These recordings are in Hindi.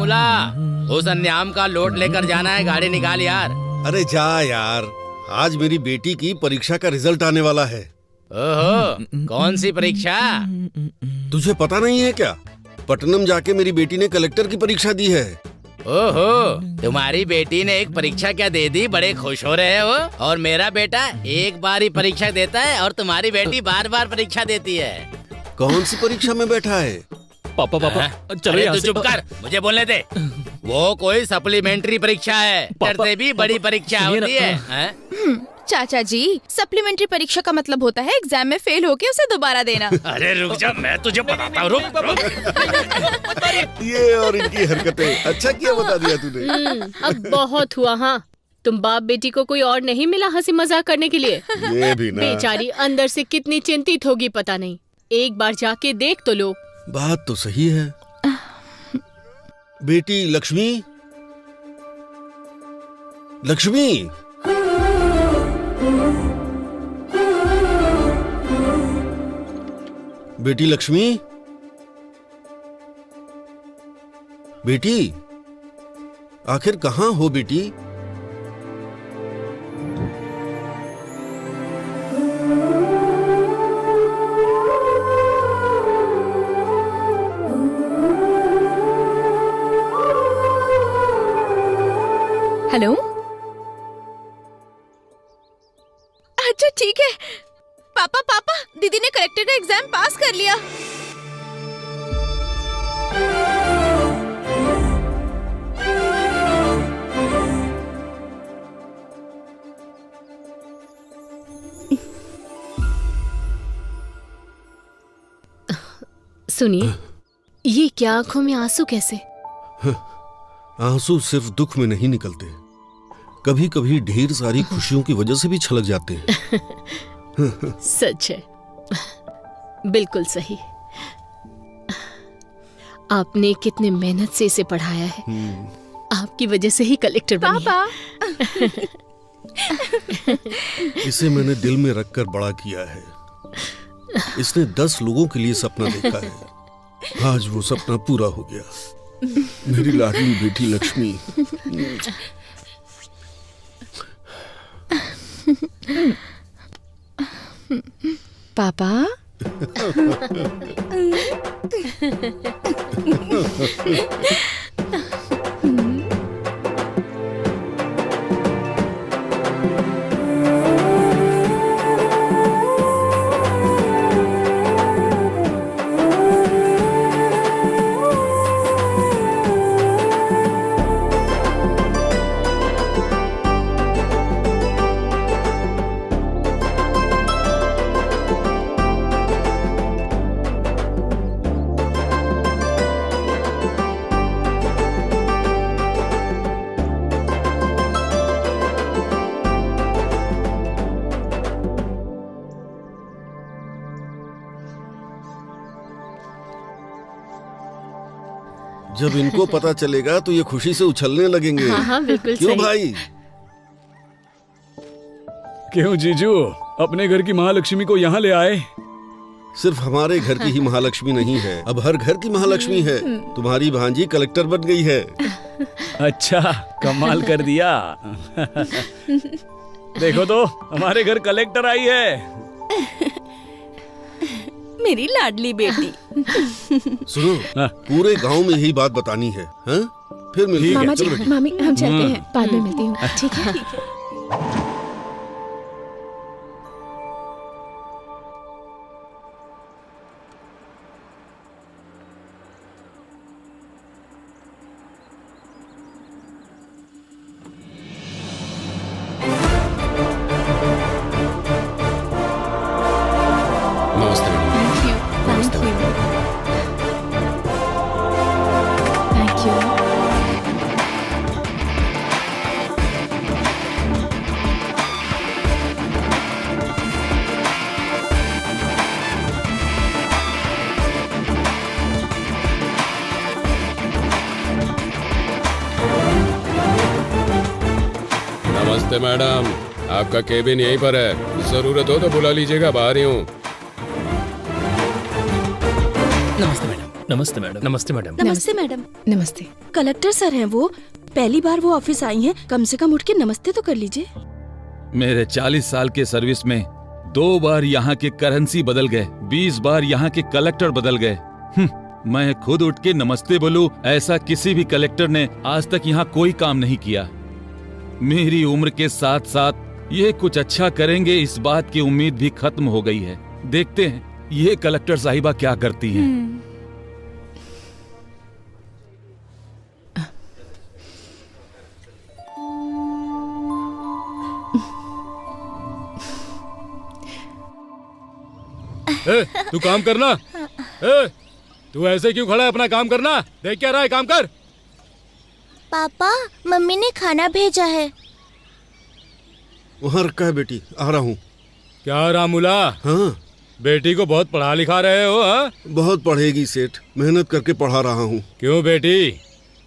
मुला, उस अन्याम का लोट लेकर जाना है, गाड़ी निकाल यार। अरे जा यार, आज मेरी बेटी की परीक्षा का रिजल्ट आने वाला है। ओहो, कौन सी परीक्षा? तुझे पता नहीं है क्या? पटनम जाके मेरी बेटी ने कलेक्टर की परीक्षा दी है। ओहो, तुम्हारी बेटी ने एक परीक्षा क्या दे दी, बड़े खुश हो रहे हो? और मेरा बेटा एक बार ही परीक्षा देता है और तुम्हारी बेटी बार बार परीक्षा देती है। कौन सी परीक्षा में बैठा है? पापा पापा चलो अरे यहाँ तू से। चुप कर, मुझे बोलने दे। वो कोई सप्लीमेंट्री परीक्षा है, से भी बड़ी परीक्षा सुनिए ना। होती है, हैं? चाचा जी, सप्लीमेंट्री परीक्षा का मतलब होता है एग्जाम में फेल होके उसे दोबारा देना। अरे रुक जा, मैं तुझे बताता हूँ, रुक। ये और इनकी हरकतें, अच्छा किया बता दिया तूने। अब बहुत हुआ। हाँ, तुम बाप बेटी को कोई और नहीं मिला हंसी मजाक करने के लिए? ये भी ना। बेचारी अंदर से कितनी चिंतित होगी पता नहीं। एक बार जाके देख तो लो। बात तो सही है। बेटी लक्ष्मी, लक्ष्मी, बेटी लक्ष्मी, बेटी, आखिर कहाँ हो बेटी? हेलो, अच्छा ठीक है। पापा पापा, दीदी ने कलेक्टर का एग्जाम पास कर लिया। सुनिए, ये क्या आंखों में आंसू कैसे? आंसू सिर्फ दुख में नहीं निकलते, कभी कभी ढेर सारी खुशियों की वजह से भी छलक जाते हैं। सच है, बिल्कुल सही। आपने कितने मेहनत से इसे पढ़ाया है, आपकी वजह से ही कलेक्टर बनी है। पापा, इसे मैंने दिल में रखकर बड़ा किया है। इसने 10 लोगों के लिए सपना देखा है, आज वो सपना पूरा हो गया। मेरी लाडली बेटी लक्ष्मी। पापा, जब इनको पता चलेगा तो ये खुशी से उछलने लगेंगे। हाँ हाँ, बिल्कुल क्यों सही। भाई? क्यों जीजू, अपने घर की महालक्ष्मी को यहाँ ले आए? सिर्फ हमारे घर की ही महालक्ष्मी नहीं है, अब हर घर की महालक्ष्मी है। तुम्हारी भांजी कलेक्टर बन गई है। अच्छा, कमाल कर दिया। देखो तो, हमारे घर कलेक्टर आई है। मेरी लाडली बेटी। सुनो, हाँ। पूरे गांव में यही बात बतानी है, हाँ? फिर मिलते हैं। मामा जी, चलो बेटी। मामी, हम चलते हैं, बाद में मिलती हूँ। ठीक है। नमस्ते मैडम। Thank you. नमस्ते मैडम, आपका केबिन यहीं पर है, जरूरत हो तो बुला लीजिएगा, बाहर ही हूँ। नमस्ते मैडम। नमस्ते मैडम। नमस्ते मैडम। नमस्ते मैडम। नमस्ते। कलेक्टर सर हैं वो, पहली बार वो ऑफिस आई हैं, कम से कम उठ के नमस्ते तो कर लीजिए। मेरे 40 साल के सर्विस में 2 बार यहाँ के करेंसी बदल गए, 20 बार यहाँ के कलेक्टर बदल गए। मैं खुद उठ के नमस्ते बोलूं, ऐसा किसी भी कलेक्टर ने आज तक यहाँ कोई काम नहीं किया। मेरी उम्र के साथ साथ ये कुछ अच्छा करेंगे, इस बात की उम्मीद भी खत्म हो गई है। देखते हैं ये कलेक्टर साहिबा क्या करती हैं। तू काम करना। तू ऐसे क्यों खड़ा है? अपना काम करना। देख क्या रहा है, काम कर। पापा, मम्मी ने खाना भेजा है। वहाँ रखा है बेटी, आ रहा हूँ। क्या रामूला, हाँ बेटी को बहुत पढ़ा लिखा रहे हो? हाँ, बहुत पढ़ेगी सेठ, मेहनत करके पढ़ा रहा हूँ। क्यों बेटी,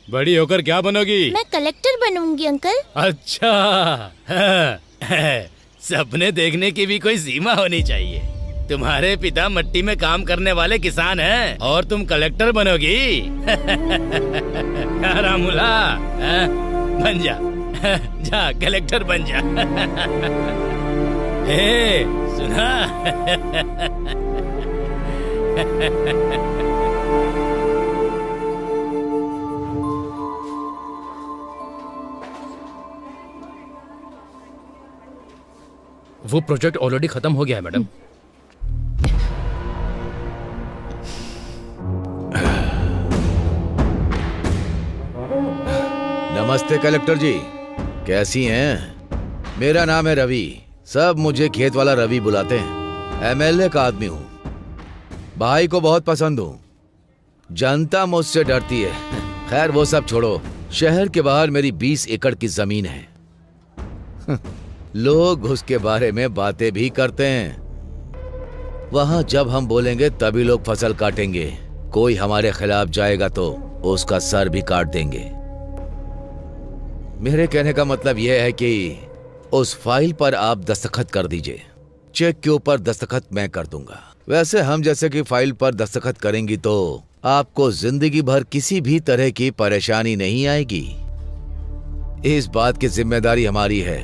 बड़ी होकर क्या बनोगी? मैं कलेक्टर बनूंगी अंकल। अच्छा, सपने देखने की भी कोई सीमा होनी चाहिए। तुम्हारे पिता मिट्टी में काम करने वाले किसान हैं और तुम कलेक्टर बनोगी। रामूला, बन जा, जा कलेक्टर बन जा। हे, सुना? वो प्रोजेक्ट ऑलरेडी खत्म हो गया है मैडम। नमस्ते कलेक्टर जी, कैसी हैं? मेरा नाम है रवि, सब मुझे खेत वाला रवि बुलाते हैं। एमएलए का आदमी हूँ, भाई को बहुत पसंद हूँ। जनता मुझसे डरती है। खैर वो सब छोड़ो, शहर के बाहर मेरी 20 एकड़ की जमीन है। लोग उसके बारे में बातें भी करते हैं। वहां जब हम बोलेंगे तभी लोग फसल काटेंगे। कोई हमारे खिलाफ जाएगा तो उसका सर भी काट देंगे। मेरे कहने का मतलब यह है कि उस फाइल पर आप दस्तखत कर दीजिए। चेक के ऊपर दस्तखत मैं कर दूंगा। वैसे हम जैसे कि फाइल पर दस्तखत करेंगी तो आपको जिंदगी भर किसी भी तरह की परेशानी नहीं आएगी। इस बात की जिम्मेदारी हमारी है।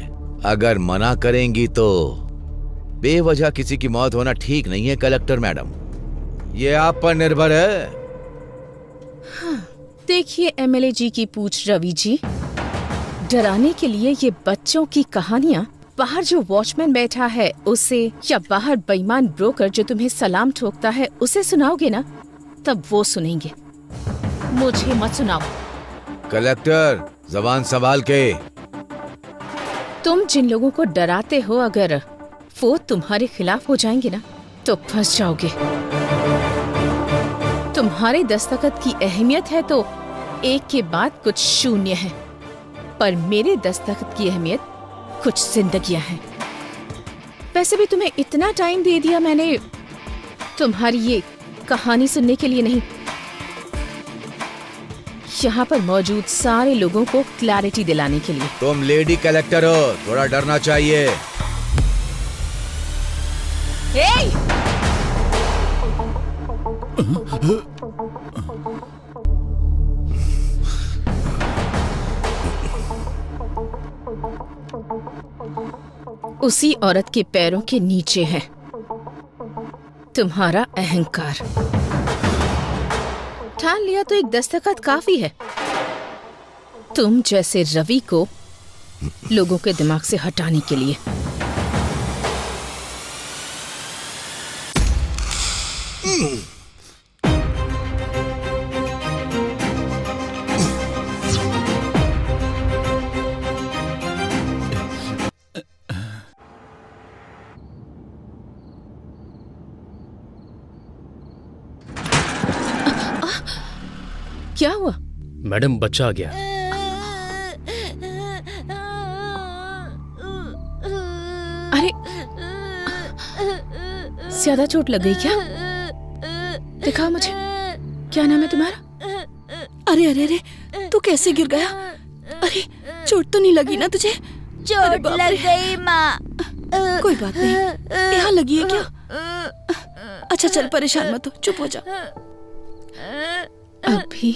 अगर मना करेंगी तो बेवजह किसी की मौत होना ठीक नहीं है कलेक्टर मैडम, ये आप पर निर्भर है। हाँ, देखिए एमएलए जी की पूछ रवि जी, डराने के लिए ये बच्चों की कहानियाँ बाहर जो वॉचमैन बैठा है उसे, या बाहर बेईमान ब्रोकर जो तुम्हें सलाम ठोकता है उसे सुनाओगे ना, तब वो सुनेंगे। मुझे मत सुनाओ। कलेक्टर जबान संभाल के। तुम जिन लोगों को डराते हो, अगर वो तुम्हारे खिलाफ हो जाएंगे ना तो फंस जाओगे। तुम्हारे दस्तखत की अहमियत है तो एक के बाद कुछ शून्य है, पर मेरे दस्तखत की अहमियत कुछ जिंदगियां हैं। वैसे भी तुम्हें इतना टाइम दे दिया मैंने तुम्हारी ये कहानी सुनने के लिए नहीं, यहाँ पर मौजूद सारे लोगों को क्लैरिटी दिलाने के लिए। तुम लेडी कलेक्टर हो, थोड़ा डरना चाहिए। उसी औरत के पैरों के नीचे है तुम्हारा अहंकार। ठान लिया तो एक दस्तखत काफी है तुम जैसे रवि को लोगों के दिमाग से हटाने के लिए। क्या हुआ? मैडम बच्चा आ गया। अरे ज्यादा चोट लग गई क्या? दिखाओ मुझे, क्या नाम है तुम्हारा? अरे अरे अरे, तू कैसे गिर गया? अरे चोट तो नहीं लगी ना तुझे? चोट लग गई माँ। कोई बात नहीं, यहाँ लगी है क्या? अच्छा चल, परेशान मत हो, चुप हो जा। अभी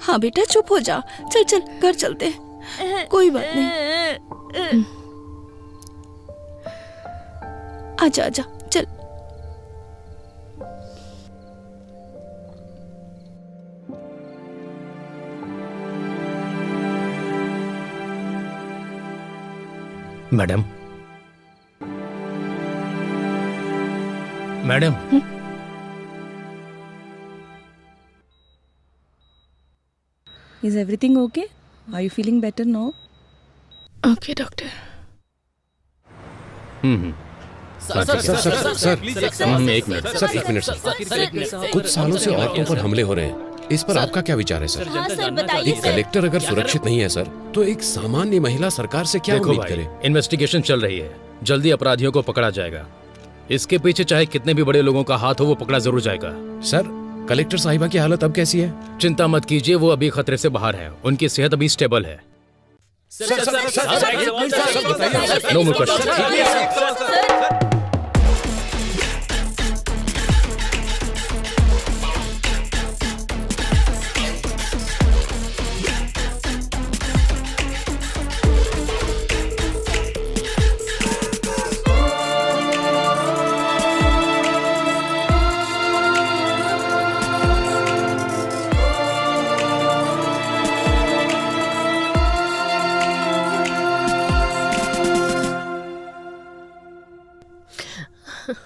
हाँ बेटा चुप हो जा, चल चल घर चलते हैं, कोई बात नहीं। आजा आजा चल। Madam, madam, Is everything okay? Are you feeling better now? Okay doctor. एक मिनट सर, एक मिनट सर। कुछ सालों से औरतों पर हमले हो रहे हैं, इस पर आपका क्या विचार है सर? हाँ सर बताइए एक कलेक्टर अगर सुरक्षित नहीं है सर, तो एक सामान्य महिला सरकार से क्या देखो उम्मीद भाई, करे? इन्वेस्टिगेशन चल रही है, जल्दी अपराधियों को पकड़ा जाएगा। इसके पीछे चाहे कितने भी बड़े लोगों का हाथ हो, वो पकड़ा जरूर जाएगा। सर, कलेक्टर साहिबा की हालत अब कैसी है? चिंता मत कीजिए, वो अभी खतरे से बाहर हैं। उनकी सेहत अभी स्टेबल है। No more question.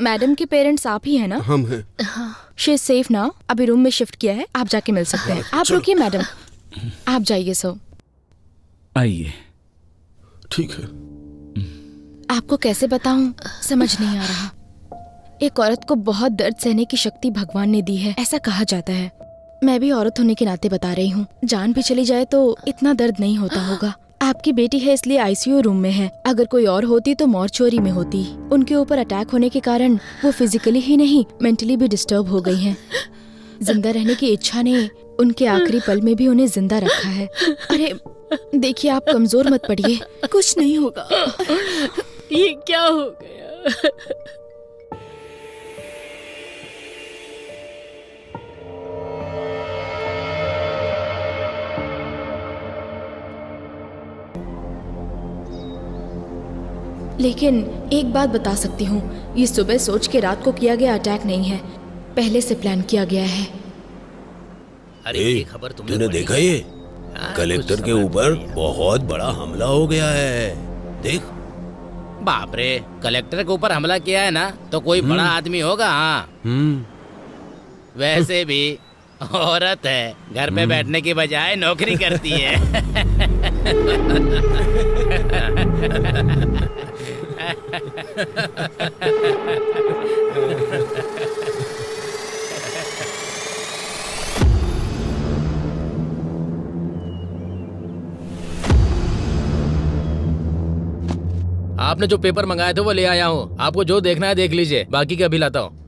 मैडम के पेरेंट्स आप ही है ना? हम हैं। शी इज सेफ ना? अभी रूम में शिफ्ट किया है, आप जाके मिल सकते हैं। आप रुकिए मैडम, आप जाइए। सो आइए। ठीक है। आपको कैसे बताऊं, समझ नहीं आ रहा। एक औरत को बहुत दर्द सहने की शक्ति भगवान ने दी है, ऐसा कहा जाता है। मैं भी औरत होने के नाते बता रही हूँ, जान भी चली जाए तो इतना दर्द नहीं होता होगा। आपकी बेटी है इसलिए आईसीयू रूम में है, अगर कोई और होती तो मॉर्चुरी में होती। उनके ऊपर अटैक होने के कारण वो फिजिकली ही नहीं मेंटली भी डिस्टर्ब हो गई हैं। जिंदा रहने की इच्छा ने उनके आखिरी पल में भी उन्हें जिंदा रखा है। अरे देखिए, आप कमजोर मत पड़िए, कुछ नहीं होगा। ये क्या हो गया? लेकिन एक बात बता सकती हूँ, ये सुबह सोच के रात को किया गया अटैक नहीं है, पहले से प्लान किया गया है। अरे ये खबर तूने देखा ये? कलेक्टर के ऊपर बहुत बड़ा हमला हो गया है, देख। बाप रे, कलेक्टर के ऊपर हमला किया है ना, तो कोई बड़ा आदमी होगा। हाँ वैसे भी औरत है, घर पे बैठने की बजाय नौकरी करती है। आपने जो पेपर मंगाए थे वो ले आया हूँ, आपको जो देखना है देख लीजिए, बाकी का अभी लाता हूँ।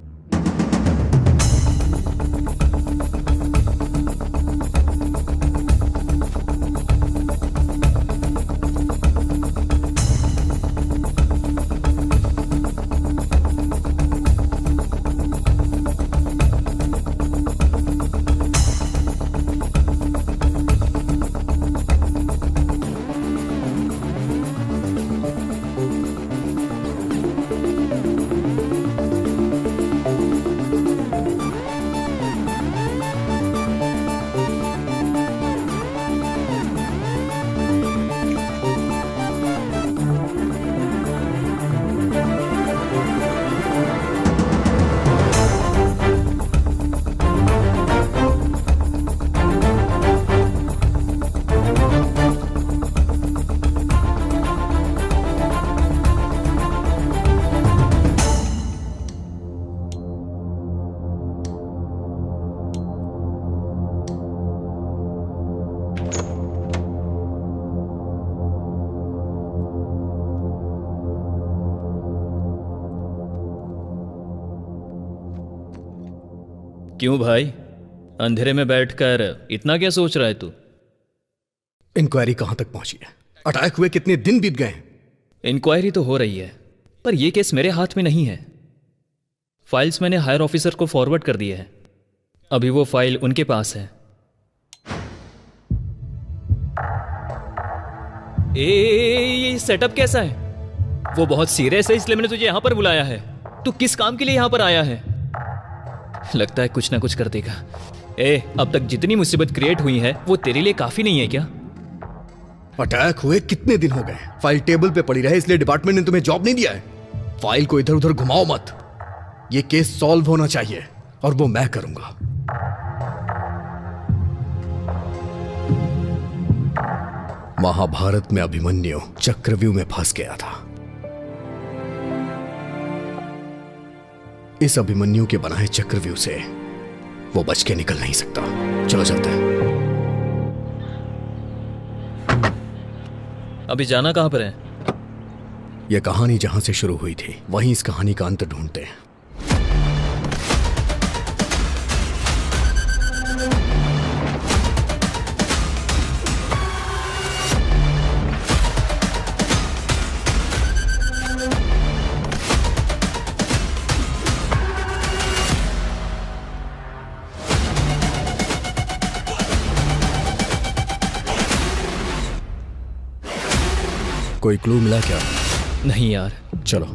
क्यों भाई, अंधेरे में बैठकर इतना क्या सोच रहा है तू? इंक्वायरी कहां तक पहुंची है? अटैक हुए कितने दिन बीत गए हैं? इंक्वायरी तो हो रही है, पर यह केस मेरे हाथ में नहीं है। फाइल्स मैंने हायर ऑफिसर को फॉरवर्ड कर दिए हैं। अभी वो फाइल उनके पास है। ये सेटअप कैसा है? वो बहुत सीरियस है, इसलिए मैंने तुझे यहाँ पर बुलाया है। तू किस काम के लिए यहाँ पर आया है? लगता है कुछ ना कुछ कर देगा। अब तक जितनी मुसीबत क्रिएट हुई है वो तेरे लिए काफी नहीं है क्या? अटैक हुए कितने दिन हो गए, फाइल टेबल पे पड़ी रहे इसलिए डिपार्टमेंट ने तुम्हें जॉब नहीं दिया है। फाइल को इधर उधर घुमाओ मत, ये केस सॉल्व होना चाहिए और वो मैं करूंगा। महाभारत में अभिमन्यु चक्रव्यूह में फंस गया था। इस अभिमन्यु के बनाए चक्रव्यूह से वो बच के निकल नहीं सकता। चलो चलते हैं। अभी जाना कहां पर है? यह कहानी जहां से शुरू हुई थी वहीं इस कहानी का अंत ढूंढते हैं। कोई क्लू मिला क्या? नहीं यार। चलो।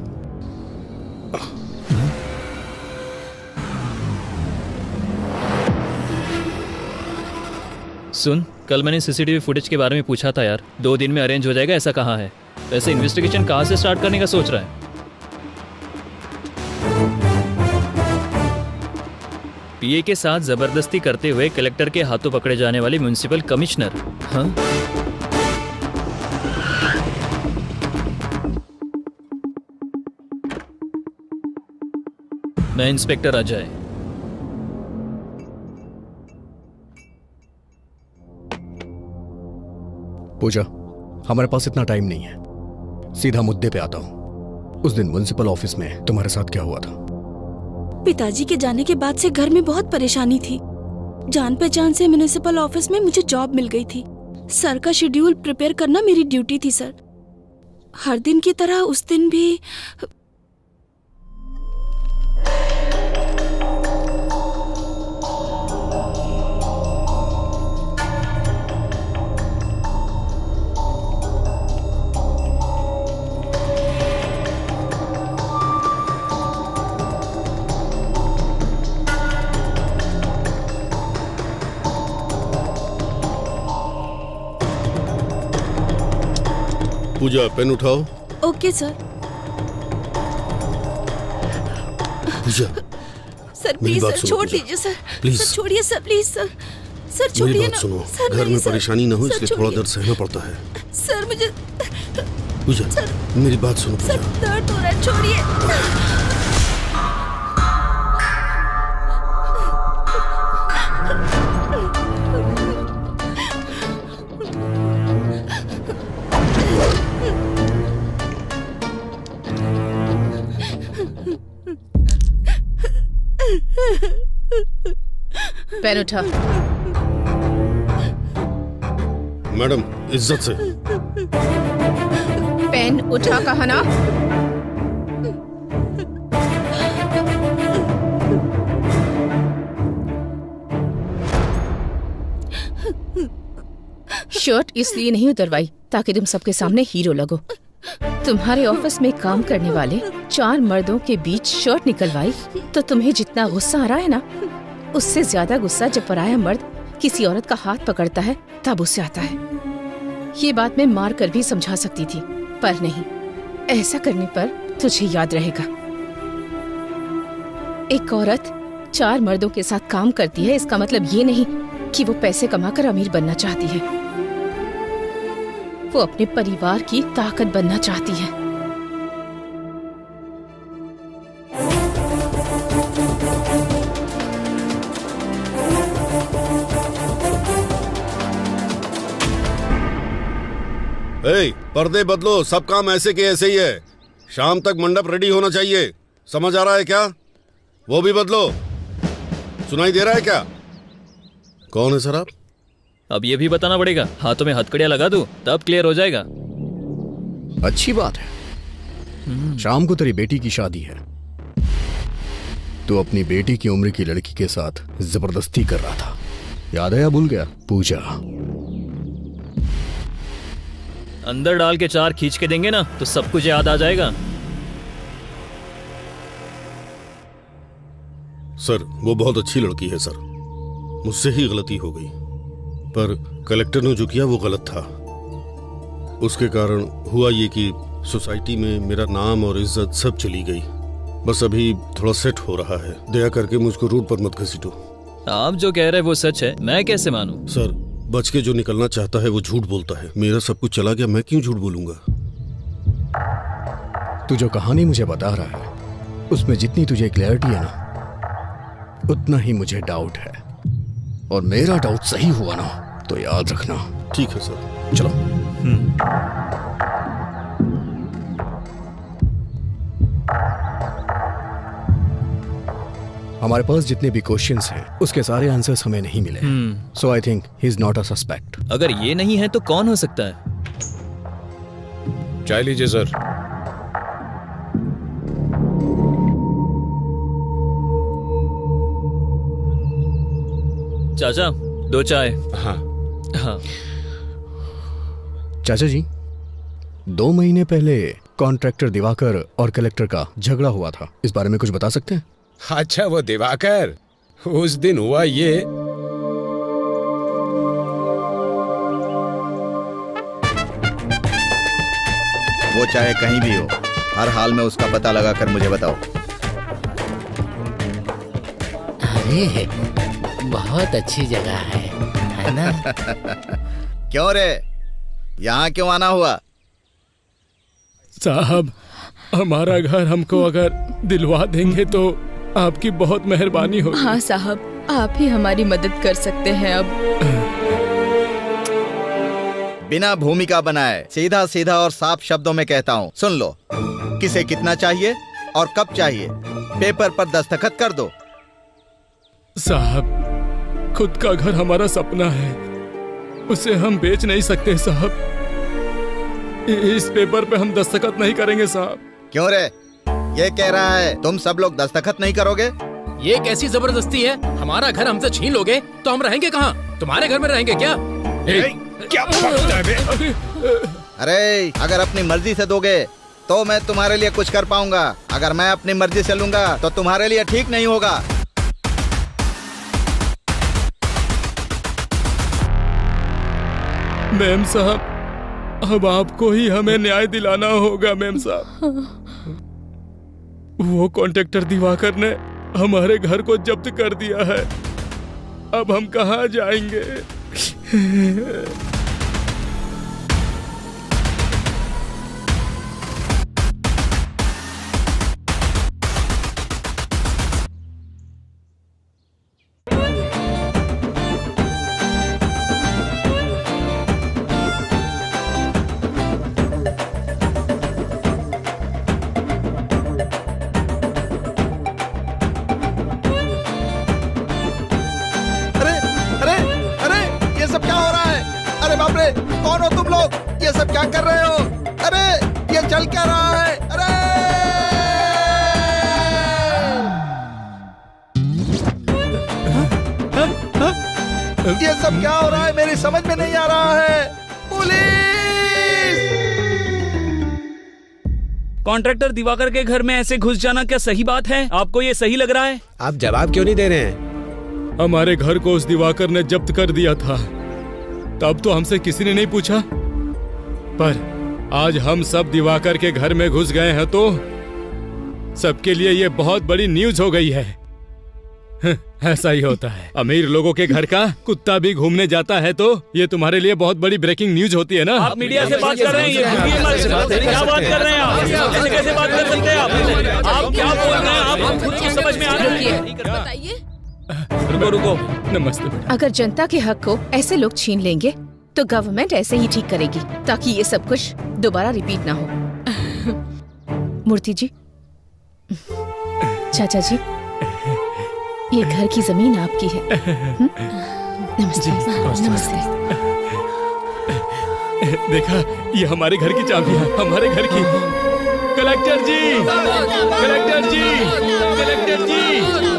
सुन, कल मैंने सीसीटीवी फुटेज के बारे में पूछा था यार। 2 दिन में अरेंज हो जाएगा ऐसा कहा है। वैसे इन्वेस्टिगेशन कहाँ से स्टार्ट करने का सोच रहा है? पीए के साथ जबरदस्ती करते हुए कलेक्टर के हाथों पकड़े जाने वाले म्युनिसिपल कमिश्नर। हाँ, मैं इंस्पेक्टर अजय। पूजा, हमारे पास इतना टाइम नहीं है, सीधा मुद्दे पे आता हूं। उस दिन म्युनिसिपल ऑफिस में तुम्हारे साथ क्या हुआ था? पिताजी के जाने के बाद से घर में बहुत परेशानी थी। जान पहचान से म्युनिसिपल ऑफिस में मुझे जॉब मिल गई थी। सर का शेड्यूल प्रिपेयर करना मेरी ड्यूटी थी सर। हर दिन की तरह उस दिन भी पूजा, पेन उठाओ। Okay sir. Puja, sir please sir, छोड़ दीजिए सर। प्लीज सर छोड़िए सर, प्लीज सर। सर छोड़िए मेरी ना। बात सुनो, सर घर नहीं, में सर। परेशानी ना हो सर, इसलिए थोड़ा छोड़िए। दर्द सहना पड़ता है। सर मुझे पूजा, मेरी बात सुनो सर, पूजा। दर्द हो रहा है, छोड़िए। पेन उठा। मैडम, इज्जत से। पेन उठा कहा ना। शर्ट इसलिए नहीं उतरवाई ताकि तुम सबके सामने हीरो लगो। तुम्हारे ऑफिस में काम करने वाले 4 मर्दों के बीच शर्ट निकलवाई तो तुम्हें जितना गुस्सा आ रहा है ना, उससे ज्यादा गुस्सा जब पराया मर्द किसी औरत का हाथ पकड़ता है तब उससे आता है। ये बात मैं मार कर भी समझा सकती थी, पर नहीं। ऐसा करने पर तुझे याद रहेगा। एक औरत 4 मर्दों के साथ काम करती है, इसका मतलब ये नहीं कि वो पैसे कमाकर अमीर बनना चाहती है। वो अपने परिवार की ताकत बनना चाहती है। पर्दे बदलो, सब काम ऐसे के ऐसे ही है। शाम तक मंडप रेडी होना चाहिए, समझ आ रहा है क्या? वो भी बदलो। सुनाई दे रहा है क्या? कौन है सर आप? अब ये भी बताना पड़ेगा। हाथों में हथकड़ियां लगा दूं तब क्लियर हो जाएगा। अच्छी बात है। शाम को तेरी बेटी की शादी है, तू अपनी बेटी की उम्र की लड़की के साथ जबरदस्ती कर रहा था। याद है या भूल गया? पूजा। अंदर डाल के 4 खींच के देंगे ना तो सब कुछ याद आ जाएगा। सर वो बहुत अच्छी लड़की है सर, मुझसे ही गलती हो गई, पर कलेक्टर ने जो किया वो गलत था। उसके कारण हुआ ये कि सोसाइटी में मेरा नाम और इज्जत सब चली गई। बस अभी थोड़ा सेट हो रहा है। दया करके मुझको रोड पर मत घसीटो। आप जो कह रहे हैं वो सच है, मैं कैसे मानूं? सर बच के जो निकलना चाहता है वो झूठ बोलता है। मेरा सब कुछ चला गया, मैं क्यों झूठ बोलूंगा? तू जो कहानी मुझे बता रहा है उसमें जितनी तुझे क्लैरिटी है ना, उतना ही मुझे डाउट है। और मेरा डाउट सही हुआ ना तो याद रखना। ठीक है सर, चलो। हमारे पास जितने भी क्वेश्चंस हैं उसके सारे आंसर्स हमें नहीं मिले। So I think he is not a suspect. अगर ये नहीं है तो कौन हो सकता है? चाय लीजिए सर। चाचा 2 चाय। हाँ हाँ। चाचा जी, 2 महीने पहले कॉन्ट्रैक्टर दिवाकर और कलेक्टर का झगड़ा हुआ था, इस बारे में कुछ बता सकते हैं? अच्छा वो दिवाकर, उस दिन हुआ ये। वो चाहे कहीं भी हो, हर हाल में उसका पता लगाकर मुझे बताओ। अरे बहुत अच्छी जगह है ना? क्यों रे, यहाँ क्यों आना हुआ? साहब हमारा घर हमको अगर दिलवा देंगे तो आपकी बहुत मेहरबानी होगी। हाँ साहब, आप ही हमारी मदद कर सकते हैं। अब बिना भूमिका बनाए सीधा सीधा और साफ शब्दों में कहता हूँ, सुन लो। किसे कितना चाहिए और कब चाहिए, पेपर पर दस्तखत कर दो। साहब खुद का घर हमारा सपना है, उसे हम बेच नहीं सकते साहब। इस पेपर पे हम दस्तखत नहीं करेंगे साहब। क्यों रे, ये कह रहा है तुम सब लोग दस्तखत नहीं करोगे? ये कैसी जबरदस्ती है? हमारा घर हमसे छीन लोगे तो हम रहेंगे कहाँ? तुम्हारे घर में रहेंगे क्या? क्या अरे अगर अपनी मर्जी से दोगे तो मैं तुम्हारे लिए कुछ कर पाऊंगा, अगर मैं अपनी मर्जी से लूंगा तो तुम्हारे लिए ठीक नहीं होगा। मैम साहब, अब आपको ही हमें न्याय दिलाना होगा। मैम साहब, वो कॉन्ट्रैक्टर दिवाकर ने हमारे घर को जब्त कर दिया है, अब हम कहाँ जाएंगे? कौन हो तुम लोग? ये सब क्या कर रहे हो? अरे ये चल क्या रहा है? अरे ये सब क्या हो रहा है? मेरी समझ में नहीं आ रहा है। पुलिस! कॉन्ट्रैक्टर दिवाकर के घर में ऐसे घुस जाना क्या सही बात है? आपको ये सही लग रहा है? आप जवाब क्यों नहीं दे रहे हैं? हमारे घर को उस दिवाकर ने जब्त कर दिया था, तब तो हमसे किसी ने नहीं पूछा, पर आज हम सब दिवाकर के घर में घुस गए हैं तो सबके लिए ये बहुत बड़ी न्यूज हो गई है। ऐसा ही होता है, अमीर लोगों के घर का कुत्ता भी घूमने जाता है तो ये तुम्हारे लिए बहुत बड़ी ब्रेकिंग न्यूज होती है ना। आप मीडिया से बात कर रहे हैं, क्या बात कर रहे हैं आप? ऐसे कैसे बात कर सकते हैं आप क्या बोल रहे हैं? आप खुद को समझ में आ रही है? बताइए। रुको नमस्ते बेटा। अगर जनता के हक को ऐसे लोग छीन लेंगे तो गवर्नमेंट ऐसे ही ठीक करेगी ताकि ये सब कुछ दोबारा रिपीट ना हो। मूर्ति जी, चाचा जी, ये घर की जमीन आपकी है। नमस्ते। नमस्ते। देखा, ये हमारे घर की चाबी है, हमारे घर की। कलेक्टर जी, कलेक्टर जी, कलेक्टर जी।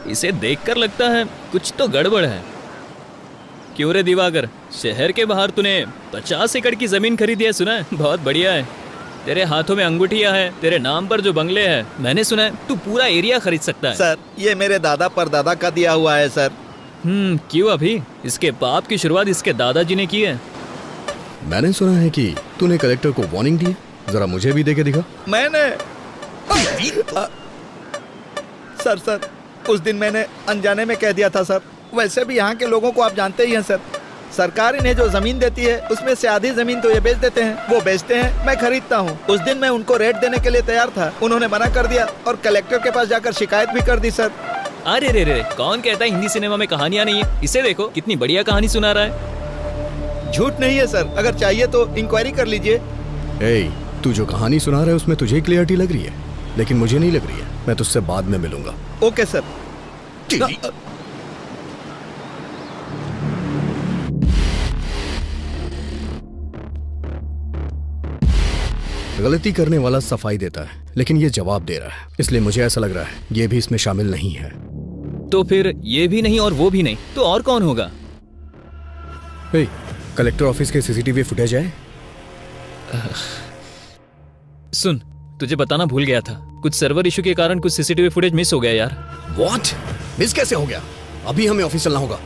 इसे देखकर लगता है कुछ तो गड़बड़ है। क्यों रे दिवाकर, शहर के बाहर तूने 50 एकड़ की जमीन खरीदी है सुना है? बहुत बढ़िया है। तेरे हाथों में अंगूठियां हैं, तेरे नाम पर जो बंगले हैं, मैंने सुना है तू पूरा एरिया खरीद सकता है। सर, ये मेरे दादा परदादा का दिया हुआ है सर। क्यों अभी? इसके बाप की शुरुआत इसके दादाजी ने की है। मैंने सुना है कि तूने कलेक्टर को वार्निंग दी है, जरा मुझे भी दे के दिखा। मैंने सर उस दिन मैंने अनजाने में कह दिया था सर। वैसे भी यहाँ के लोगों को आप जानते ही हैं सर, सरकार इन्हें जो जमीन देती है उसमें से आधी जमीन तो ये बेच देते हैं, वो बेचते हैं, मैं खरीदता हूँ। उस दिन मैं उनको रेट देने के लिए तैयार था, उन्होंने मना कर दिया और कलेक्टर के पास जाकर शिकायत भी कर दी सर। अरे रे रे, कौन कहता है हिंदी सिनेमा में कहानियां नहीं है? इसे देखो कितनी बढ़िया कहानी सुना रहा है। झूठ नहीं है सर, अगर चाहिए तो इंक्वायरी कर लीजिए। तू जो कहानी सुना रहा है उसमें तुझे क्लियरिटी लग रही है, लेकिन मुझे नहीं लग रही है। मैं तुझसे बाद में मिलूंगा। Okay sir. गलती करने वाला सफाई देता है, लेकिन ये जवाब दे रहा है, इसलिए मुझे ऐसा लग रहा है ये भी इसमें शामिल नहीं है। तो फिर ये भी नहीं और वो भी नहीं, तो और कौन होगा? कलेक्टर ऑफिस के सीसीटीवी फुटेज है? सुन, तुझे बताना भूल गया था, कुछ सर्वर इशू के कारण कुछ सीसीटीवी फुटेज मिस हो गया यार। व्हाट? मिस कैसे हो गया? अभी हमें ऑफिस चलना होगा।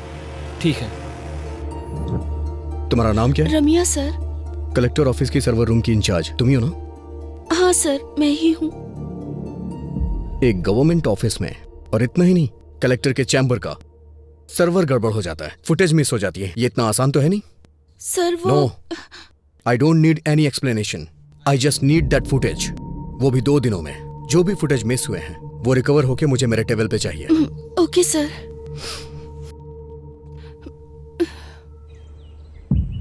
ठीक है। तुम्हारा नाम क्या है? रमिया सर। कलेक्टर ऑफिस की सर्वर रूम की इंचार्ज तुम ही हो ना? हाँ सर, मैं ही हूँ। एक गवर्नमेंट ऑफिस में, और इतना ही नहीं, कलेक्टर के चैम्बर का सर्वर गड़बड़ हो जाता है, फुटेज मिस हो जाती है। ये इतना आसान तो है नहीं सर। वो no, I don't need any explanation, I just need that footage. वो भी 2 दिनों में। जो भी फुटेज मिस हुए हैं वो रिकवर होके मुझे मेरे टेबल पे चाहिए। Okay sir.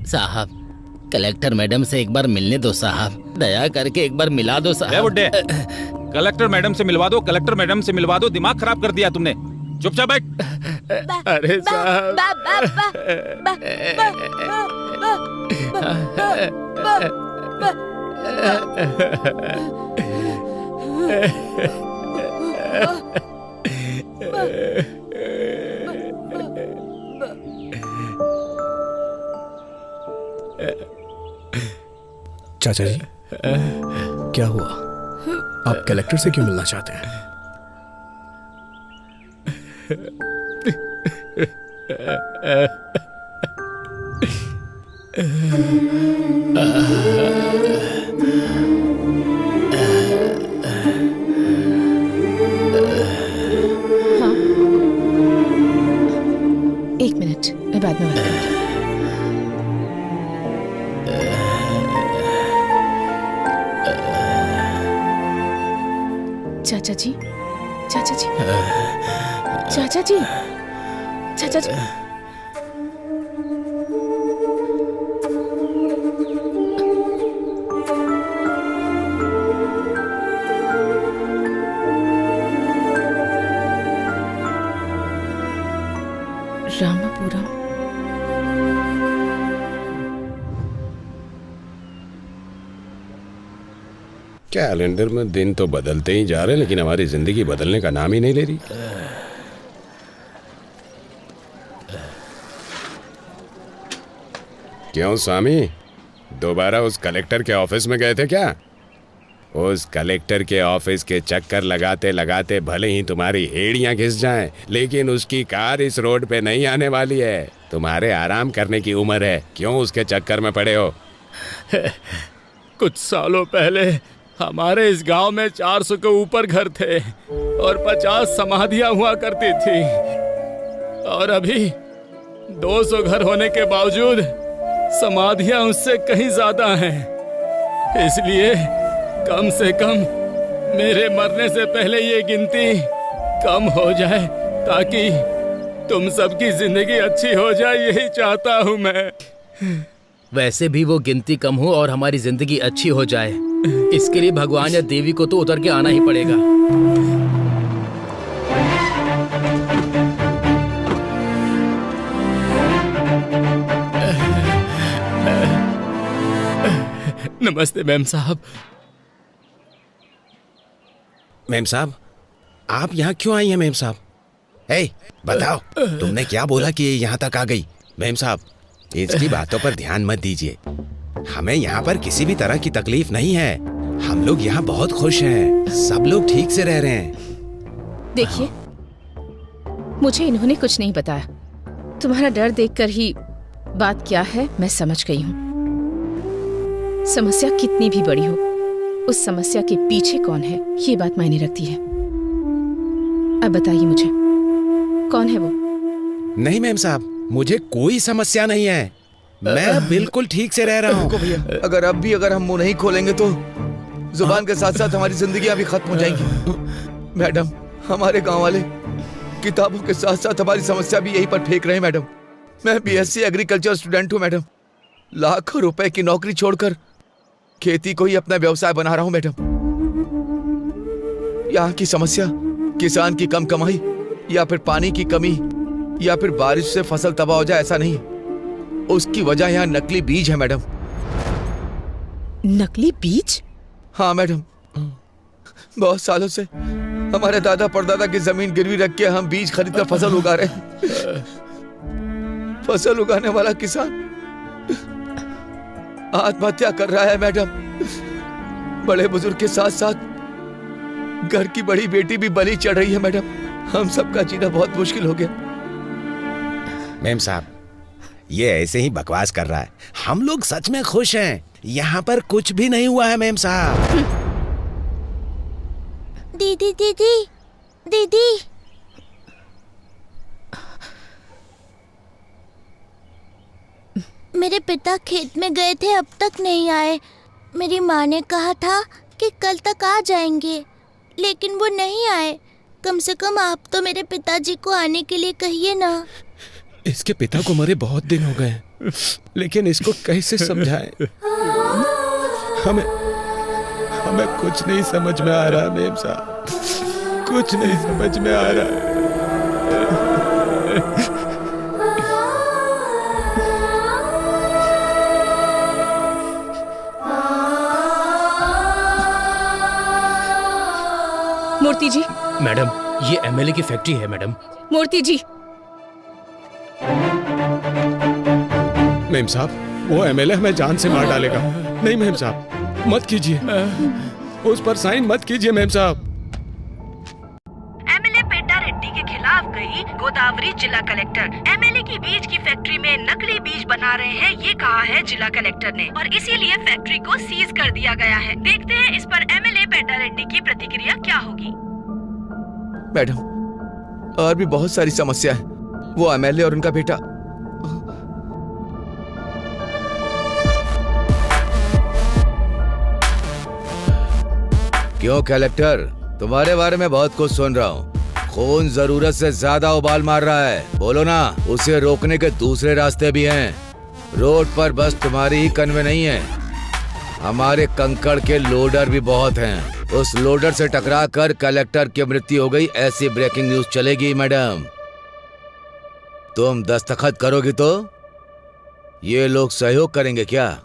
साहब, कलेक्टर मैडम से एक बार मिलने दो साहब, दया करके एक बार मिला दो साहब। बुड्ढे, कलेक्टर मैडम से मिलवा दो, कलेक्टर मैडम से मिलवा दो। दिमाग खराब कर दिया तुमने। चुपचाप बैठ। अरे साहब, चाचा जी, क्या हुआ? आप कलेक्टर से क्यों मिलना चाहते हैं? हाँ, 1 मिनट, मैं बाद में बात करूंगी। चाचा जी, चाचा जी, चाचा जी, चाचा जी। रामापुरम। कैलेंडर में दिन तो बदलते ही जा रहे हैं, लेकिन हमारी जिंदगी बदलने का नाम ही नहीं ले रही। क्यों स्वामी, दोबारा उस कलेक्टर के ऑफिस में गए थे क्या? उस कलेक्टर के ऑफिस के चक्कर लगाते लगाते भले ही तुम्हारी हेड़ियां घिस जाएं, लेकिन उसकी कार इस रोड पे नहीं आने वाली है। तुम्हारे आराम करने की उम्र है, क्यों उसके चक्कर में पड़े हो? कुछ सालों पहले हमारे इस गांव में 400 के ऊपर घर थे और 50 समाधियां हुआ करती थी, और अभी 200 घर होने के बावजूद समाधियां उससे कहीं ज्यादा हैं। इसलिए कम से कम मेरे मरने से पहले ये गिनती कम हो जाए, ताकि तुम सबकी जिंदगी अच्छी हो जाए, यही चाहता हूं मैं। वैसे भी वो गिनती कम हो और हमारी जिंदगी अच्छी हो जाए, इसके लिए भगवान या देवी को तो उतर के आना ही पड़ेगा। नमस्ते मैम साहब। मेम साहब, आप यहाँ क्यों आई हैं मेम साहब? हे, बताओ तुमने क्या बोला कि ये यहाँ तक आ गई? मेम साहब, इसकी बातों पर ध्यान मत दीजिए। हमें यहाँ पर किसी भी तरह की तकलीफ नहीं है। हम लोग यहाँ बहुत खुश हैं। सब लोग ठीक से रह रहे हैं। देखिए, मुझे इन्होंने कुछ नहीं बताया। तुम्हारा डर देखकर ही बात क्या है मैं समझ गई हूँ। समस्या कितनी भी बड़ी हो, उस समस्या के पीछे कौन है ये बात मायने रखती है। अब बताइए मुझे, कौन है वो? नहीं मेम साहब, मुझे कोई समस्या नहीं है। मैं बिल्कुल ठीक से रह रहा हूँ। भैया, अगर हम मुंह नहीं खोलेंगे तो जुबान के साथ साथ हमारी जिंदगियां भी खत्म हो जाएंगी। मैडम, हमारे गांव वाले किताबों के साथ साथ हमारी समस्या भी यहीं पर फेंक रहे हैं। मैडम, मैं बीएससी एग्रीकल्चर स्टूडेंट हूँ। मैडम, लाखों रुपए की नौकरी छोड़कर खेती को ही अपना व्यवसाय बना रहा हूँ। मैडम, यहाँ की समस्या किसान की कम कमाई या फिर पानी की कमी या फिर बारिश से फसल तबाह हो जाए, ऐसा नहीं। उसकी वजह यहाँ नकली बीज है। मैडम, नकली बीज? हाँ मैडम, बहुत सालों से हमारे दादा परदादा की जमीन गिरवी रख के हम बीज खरीदकर फसल उगा रहे हैं। फसल उगाने वाला किसान आत्महत्या कर रहा है। मैडम, बड़े बुजुर्ग के साथ साथ घर की बड़ी बेटी भी बलि चढ़ रही है। मैडम, हम सबका जीना बहुत मुश्किल हो गया। मेम साहब, ये ऐसे ही बकवास कर रहा है। हम लोग सच में खुश हैं। यहाँ पर कुछ भी नहीं हुआ है मेम साहब। दीदी दीदी दीदी, मेरे पिता खेत में गए थे, अब तक नहीं आए। मेरी माँ ने कहा था कि कल तक आ जाएंगे, लेकिन वो नहीं आए। कम से कम आप तो मेरे पिताजी को आने के लिए कहिए ना। इसके पिता को मरे बहुत दिन हो गए, लेकिन इसको कैसे समझाएं? हमें कुछ नहीं समझ में आ रहा मेम साहब, कुछ नहीं समझ में आ रहा। मूर्ति जी। मैडम, ये एमएलए की फैक्ट्री है। मैडम, मूर्ति जी। मेम साहब, वो एमएलए हमें जान से मार डालेगा। नहीं मेम साहब, मत कीजिए, उस पर साइन मत कीजिए मेम साहब। एमएलए पेड्डा रेड्डी के खिलाफ गई गोदावरी जिला कलेक्टर। एमएलए की बीज की फैक्ट्री में नकली बीज बना रहे हैं, ये कहा है जिला कलेक्टर ने, और इसीलिए फैक्ट्री को सीज कर दिया गया है। देखते हैं इस पर एमएलए पेड्डा रेड्डी की प्रतिक्रिया क्या होगी। मैडम, और भी बहुत सारी समस्या है। वो एमएलए और उनका बेटा क्यों कलेक्टर, तुम्हारे बारे में बहुत कुछ सुन रहा हूँ। खून जरूरत से ज्यादा उबाल मार रहा है, बोलो ना। उसे रोकने के दूसरे रास्ते भी हैं। रोड पर बस तुम्हारी ही कन्वे नहीं है, हमारे कंकड़ के लोडर भी बहुत हैं। उस लोडर से टकरा कर कलेक्टर की मृत्यु हो गई, ऐसी ब्रेकिंग न्यूज चलेगी। मैडम, तुम दस्तखत करोगी तो ये लोग सहयोग करेंगे क्या?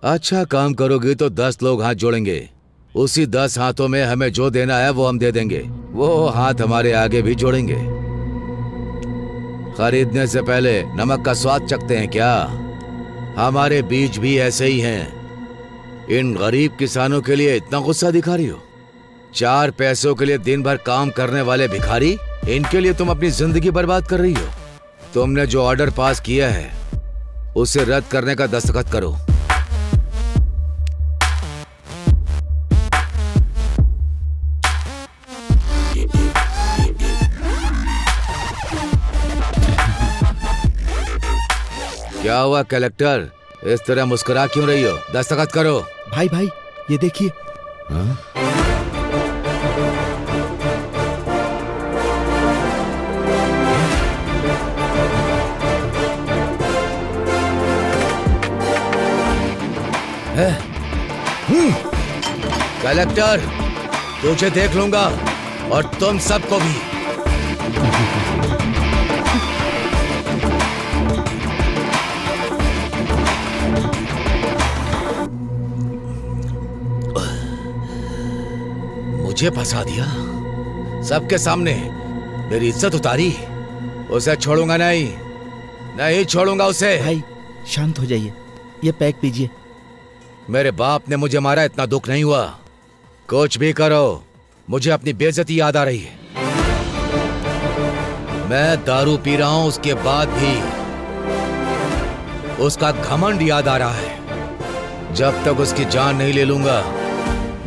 अच्छा काम करोगी तो 10 लोग हाथ जोड़ेंगे। उसी 10 हाथों में हमें जो देना है वो हम दे देंगे। वो हाथ हमारे आगे भी जोड़ेंगे। खरीदने से पहले नमक का स्वाद चखते हैं क्या? हमारे बीज भी ऐसे ही हैं। इन गरीब किसानों के लिए इतना गुस्सा दिखा रही हो? 4 पैसों के लिए दिन भर काम करने वाले भिखारी, इनके लिए तुम अपनी जिंदगी बर्बाद कर रही हो। तुमने जो ऑर्डर पास किया है उसे रद्द करने का दस्तखत करो। क्या हुआ कलेक्टर, इस तरह मुस्कुरा क्यों रही हो? दस्तखत करो। भाई भाई, ये देखिए। कलेक्टर, तुझे देख लूंगा और तुम सबको भी। मुझे फंसा दिया, सबके सामने मेरी इज्जत उतारी। उसे छोड़ूंगा नहीं, नहीं छोड़ूंगा उसे। भाई शांत हो जाइए, ये पैक पीजिए। मेरे बाप ने मुझे मारा, इतना दुख नहीं हुआ। कुछ भी करो, मुझे अपनी बेइज्जती याद आ रही है। मैं दारू पी रहा हूं, उसके बाद भी उसका घमंड याद आ रहा है। जब तक उसकी जान नहीं ले लूंगा,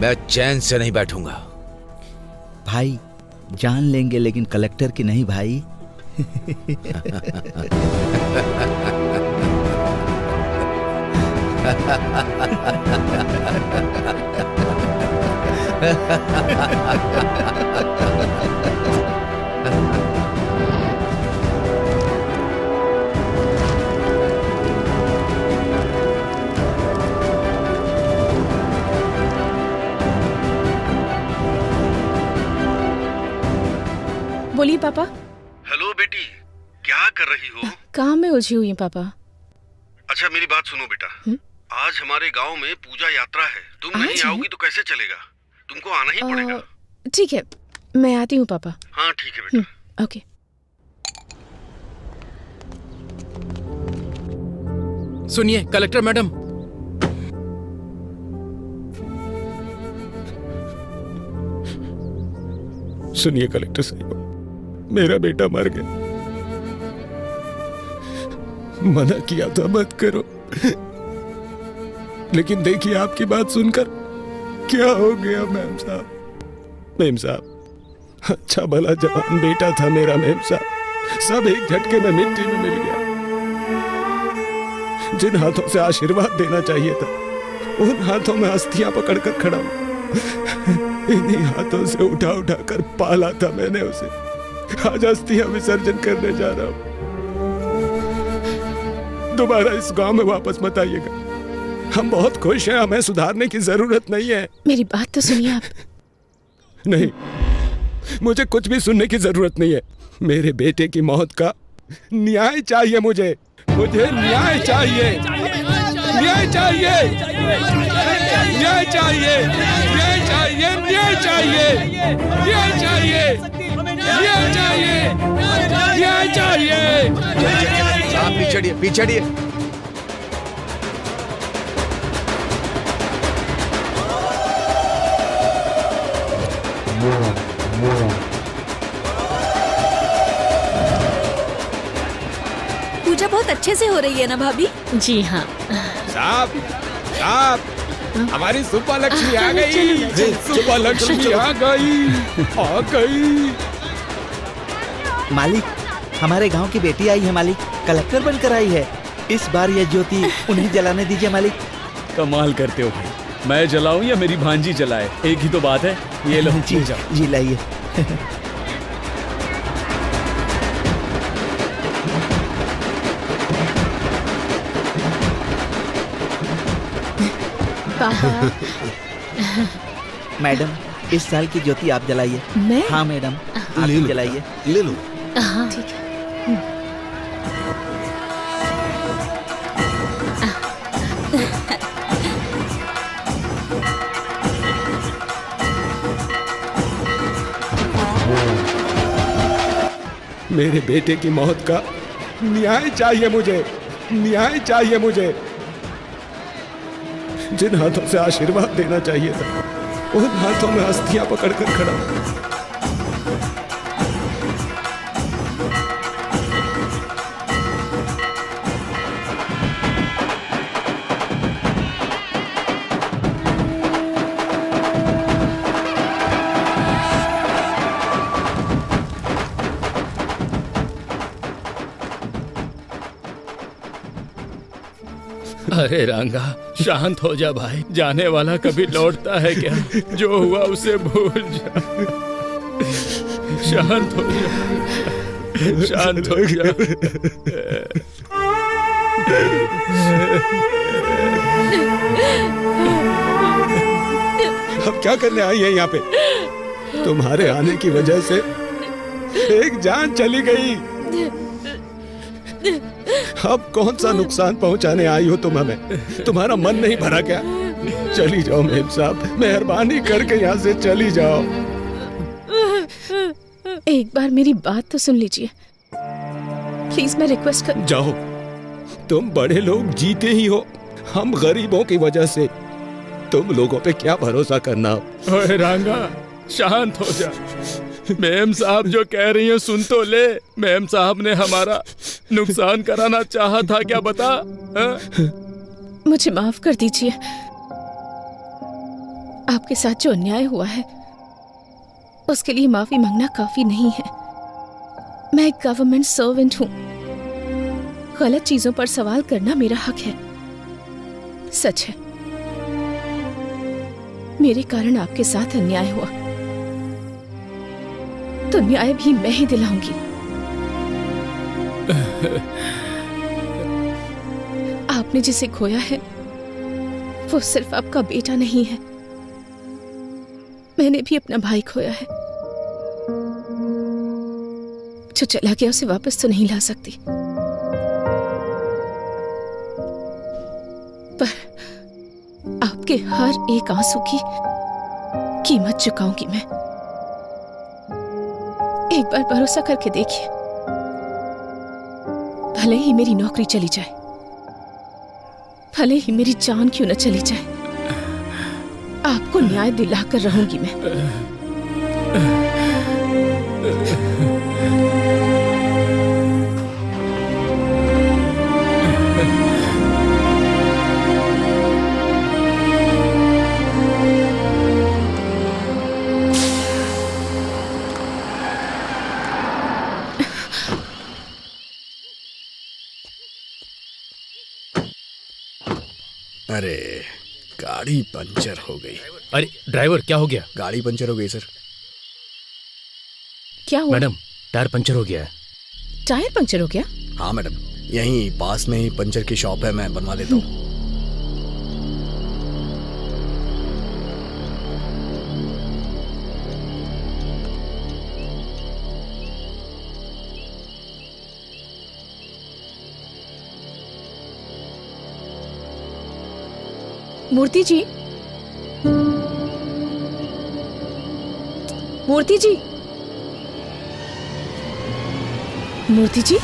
मैं चैन से नहीं बैठूंगा। भाई जान लेंगे, लेकिन कलेक्टर की नहीं भाई। बोलिए पापा। हेलो बेटी, क्या कर रही हो? काम में उलझी हुई हूँ पापा। अच्छा मेरी बात सुनो बेटा, आज हमारे गांव में पूजा यात्रा है। तुम नहीं आओगी तो कैसे चलेगा? तुमको आना ही पड़ेगा। ठीक है, मैं आती हूँ पापा। हाँ ठीक है बेटा। ओके। सुनिए कलेक्टर मैडम, सुनिए कलेक्टर साहब, मेरा बेटा मर गया। मना किया था मत करो, लेकिन देखिए आपकी बात सुनकर क्या हो गया मेम साहब। मेम साहब, अच्छा भला जवान बेटा था मेरा मेम साहब, सब एक झटके में मिट्टी में मिल गया। जिन हाथों से आशीर्वाद देना चाहिए था, उन हाथों में अस्थियां पकड़कर खड़ा हूं। इन्हीं हाथों से उठा उठा कर पाला था मैंने उसे। आज अस्थियां विसर्जन करने जा रहा हूं। दोबारा इस गांव में वापस मत आइएगा। हम बहुत खुश हैं, हमें सुधारने की जरूरत नहीं है। मेरी बात तो सुनिए आप। नहीं, मुझे कुछ भी सुनने की जरूरत नहीं है। मेरे बेटे की मौत का न्याय चाहिए मुझे न्याय चाहिए, न्याय चाहिए, न्याय चाहिए, न्याय चाहिए, न्याय चाहिए, न्याय चाहिए, न्याय चाहिए, न्याय चाहिए। आप पीछे पीछे। पूजा बहुत अच्छे से हो रही है ना भाभी? जी हाँ। साहब, साहब, हमारी सुपर लक्ष्मी आ गई। सुपर लक्ष्मी आ गई, आ गई। मालिक, हमारे गांव की बेटी आई है मालिक, कलेक्टर बनकर आई है। इस बार यह ज्योति उन्हें जलाने दीजिए मालिक। कमाल करते हो भाई, मैं जलाऊं या मेरी भांजी जलाए, एक ही तो बात है। ये लो जी, जी लाइए। मैडम, इस साल की ज्योति आप जलाइए। मैं? हाँ मैडम, आप ही जलाइए। ले लो। हाँ ठीक है। मेरे बेटे की मौत का न्याय चाहिए मुझे, न्याय चाहिए मुझे। जिन हाथों से आशीर्वाद देना चाहिए था, उन हाथों में अस्थियां पकड़कर खड़ा हूं। अरे रंगा, शांत हो जा भाई। जाने वाला कभी लौटता है क्या? जो हुआ उसे भूल जा। शांत हो जा, शांत हो जा। अब क्या करने आई है यहाँ पे? तुम्हारे आने की वजह से एक जान चली गई। अब कौन सा नुकसान पहुंचाने आई हो तुम हमें? तुम्हारा मन नहीं भरा क्या? चली जाओ मेम साहब, मेहरबानी करके यहाँ से चली जाओ। एक बार मेरी बात तो सुन लीजिए प्लीज, मैं रिक्वेस्ट कर। जाओ, तुम बड़े लोग जीते ही हो, हम गरीबों की वजह से तुम लोगों पे क्या भरोसा करना। ओए रांगा, शांत हो जा। मैम साहब जो कह रही हैं सुन तो ले। मैम साहब ने हमारा नुकसान कराना चाहा था, क्या बता? मुझे माफ कर दीजिए, आपके साथ जो अन्याय हुआ है उसके लिए माफी मांगना काफी नहीं है। मैं एक गवर्नमेंट सर्वेंट हूँ, गलत चीजों पर सवाल करना मेरा हक है। सच है, मेरे कारण आपके साथ अन्याय हुआ, तो न्याय भी मैं ही दिलाऊंगी। आपने जिसे खोया है वो सिर्फ आपका बेटा नहीं है, मैंने भी अपना भाई खोया है। जो चला गया उसे वापस तो नहीं ला सकती, पर आपके हर एक आंसू की कीमत चुकाऊंगी मैं। एक बार भरोसा करके देखिए, भले ही मेरी नौकरी चली जाए, भले ही मेरी जान क्यों न चली जाए, आपको न्याय दिलाकर रहूंगी मैं। अरे गाड़ी पंचर हो गई। अरे ड्राइवर, क्या हो गया? गाड़ी पंचर हो गई सर। क्या हुआ? मैडम, टायर पंचर हो गया है। टायर पंचर हो गया? हाँ मैडम, यहीं पास में ही पंचर की शॉप है, मैं बनवा देता हूँ। मूर्ति जी, मूर्ति जी, मूर्ति जी,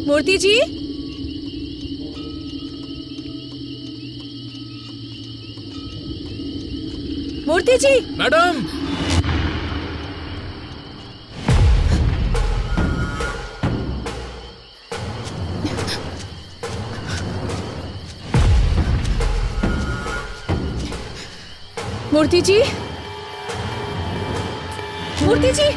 मूर्ति जी, मूर्ति जी। मैडम, मूर्ति जी, मूर्ति जी,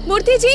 मूर्ति जी,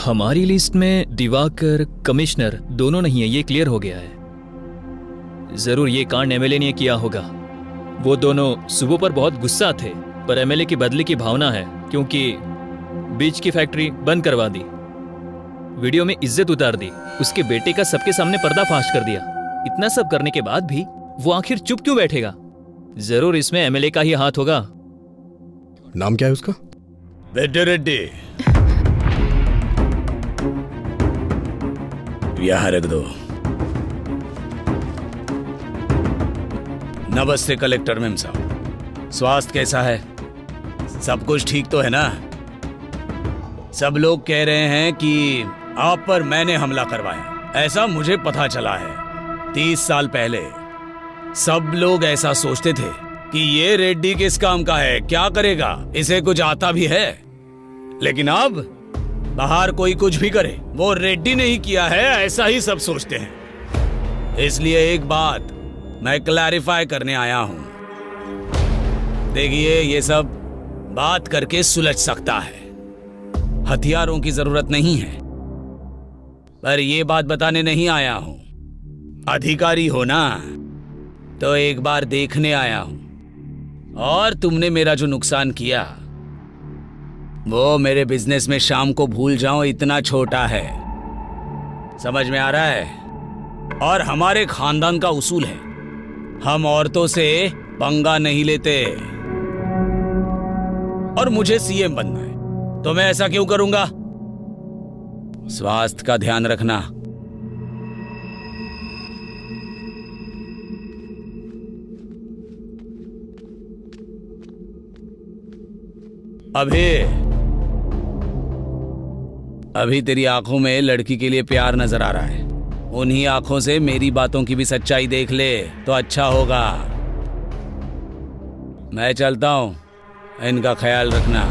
हमारी लिस्ट में दिवाकर, कमिश्नर दोनों नहीं है, ये क्लियर हो गया है। जरूर ये कांड एमएलए ने किया होगा। वो दोनों सुबह पर बहुत गुस्सा थे, पर एमएलए की बदले की भावना है, क्योंकि बीज की फैक्ट्री बंद करवा दी, वीडियो में इज्जत उतार दी, उसके बेटे का सबके सामने पर्दाफाश कर दिया। इतना सब करने के बाद भी वो आखिर चुप क्यों बैठेगा? जरूर इसमें एमएलए का ही हाथ होगा। नाम क्या है उसका? बेटे रेड्डी, यहाँ रख दो। नमस्ते कलेक्टर मैम साहब, स्वास्थ्य कैसा है? सब कुछ ठीक तो है ना? सब लोग कह रहे हैं कि आप पर मैंने हमला करवाया, ऐसा मुझे पता चला है। 30 साल पहले सब लोग ऐसा सोचते थे कि ये रेड्डी किस काम का है, क्या करेगा, इसे कुछ आता भी है। लेकिन अब बाहर कोई कुछ भी करे, वो रेड्डी ने ही किया है, ऐसा ही सब सोचते हैं। इसलिए एक बात मैं क्लैरिफाई करने आया हूं। देखिए, ये सब बात करके सुलझ सकता है, हथियारों की जरूरत नहीं है। पर ये बात बताने नहीं आया हूं। अधिकारी हो ना, तो एक बार देखने आया हूं। और तुमने मेरा जो नुकसान किया, वो मेरे बिजनेस में शाम को भूल जाओ इतना छोटा है। समझ में आ रहा है? और हमारे खानदान का उसूल है, हम औरतों से पंगा नहीं लेते। और मुझे सीएम बनना है, तो मैं ऐसा क्यों करूंगा? स्वास्थ्य का ध्यान रखना। अभी तेरी आंखों में लड़की के लिए प्यार नजर आ रहा है। उन्हीं आंखों से मेरी बातों की भी सच्चाई देख ले तो अच्छा होगा। मैं चलता हूं, इनका ख्याल रखना।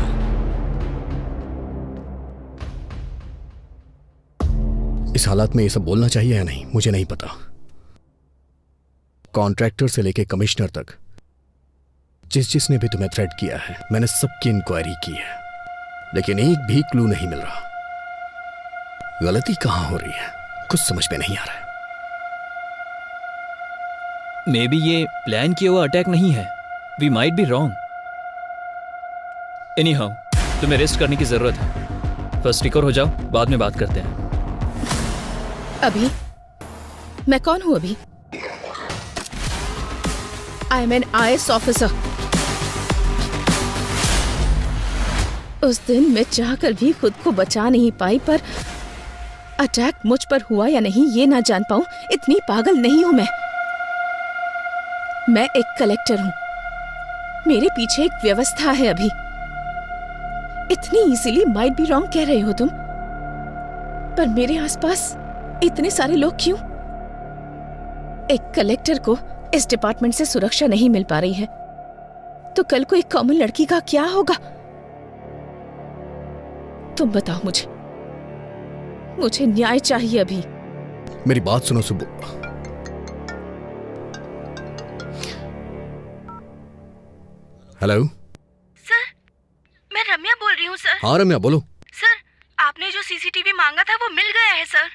इस हालात में ये सब बोलना चाहिए या नहीं, मुझे नहीं पता। कॉन्ट्रैक्टर से लेके कमिश्नर तक जिसने भी तुम्हें थ्रेट किया है, मैंने सबकी इंक्वायरी की है, लेकिन एक भी क्लू नहीं मिल रहा। गलती कहां हो रही है, कुछ समझ में नहीं आ रहा है। मे बी ये प्लान किया हुआ अटैक नहीं है। We might be wrong. Anyhow, तुम्हें रेस्ट करने की जरूरत है। फर्स्ट रिकवर हो जाओ, बाद में बात करते हैं। अभी मैं कौन हूं? अभी I am an IAS officer. उस दिन मैं चाहकर भी खुद को बचा नहीं पाई, पर अटैक मुझ पर हुआ या नहीं ये ना जान पाऊं, इतनी पागल नहीं हूं मैं। मैं एक कलेक्टर हूं, मेरे पीछे एक व्यवस्था है। अभी इतनी इजीली माइट बी रॉन्ग कह रहे हो तुम, पर मेरे आसपास इतने सारे लोग क्यों? एक कलेक्टर को इस डिपार्टमेंट से सुरक्षा नहीं मिल पा रही है, तो कल को एक कॉमन लड़की का क्या होगा? तुम बताओ मुझे न्याय चाहिए। अभी मेरी बात सुनो सुब्बू। हेलो सर, मैं रम्या बोल रही हूँ सर। हाँ रम्या, बोलो। सर, आपने जो सीसीटीवी मांगा था वो मिल गया है सर।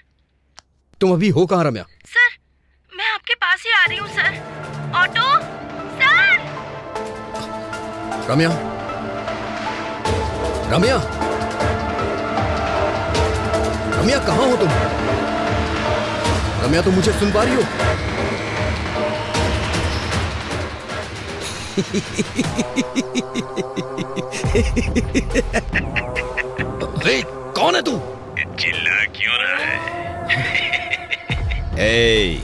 तुम अभी हो कहाँ रम्या? सर, मैं आपके पास ही आ रही हूँ sir. Auto sir. Ramya, Ramya, Ramya कहाँ हो तुम? रम्या, तुम मुझे सुन पा रही हो? अरे कौन है तू? चिल्ला क्यों रहा है? ए,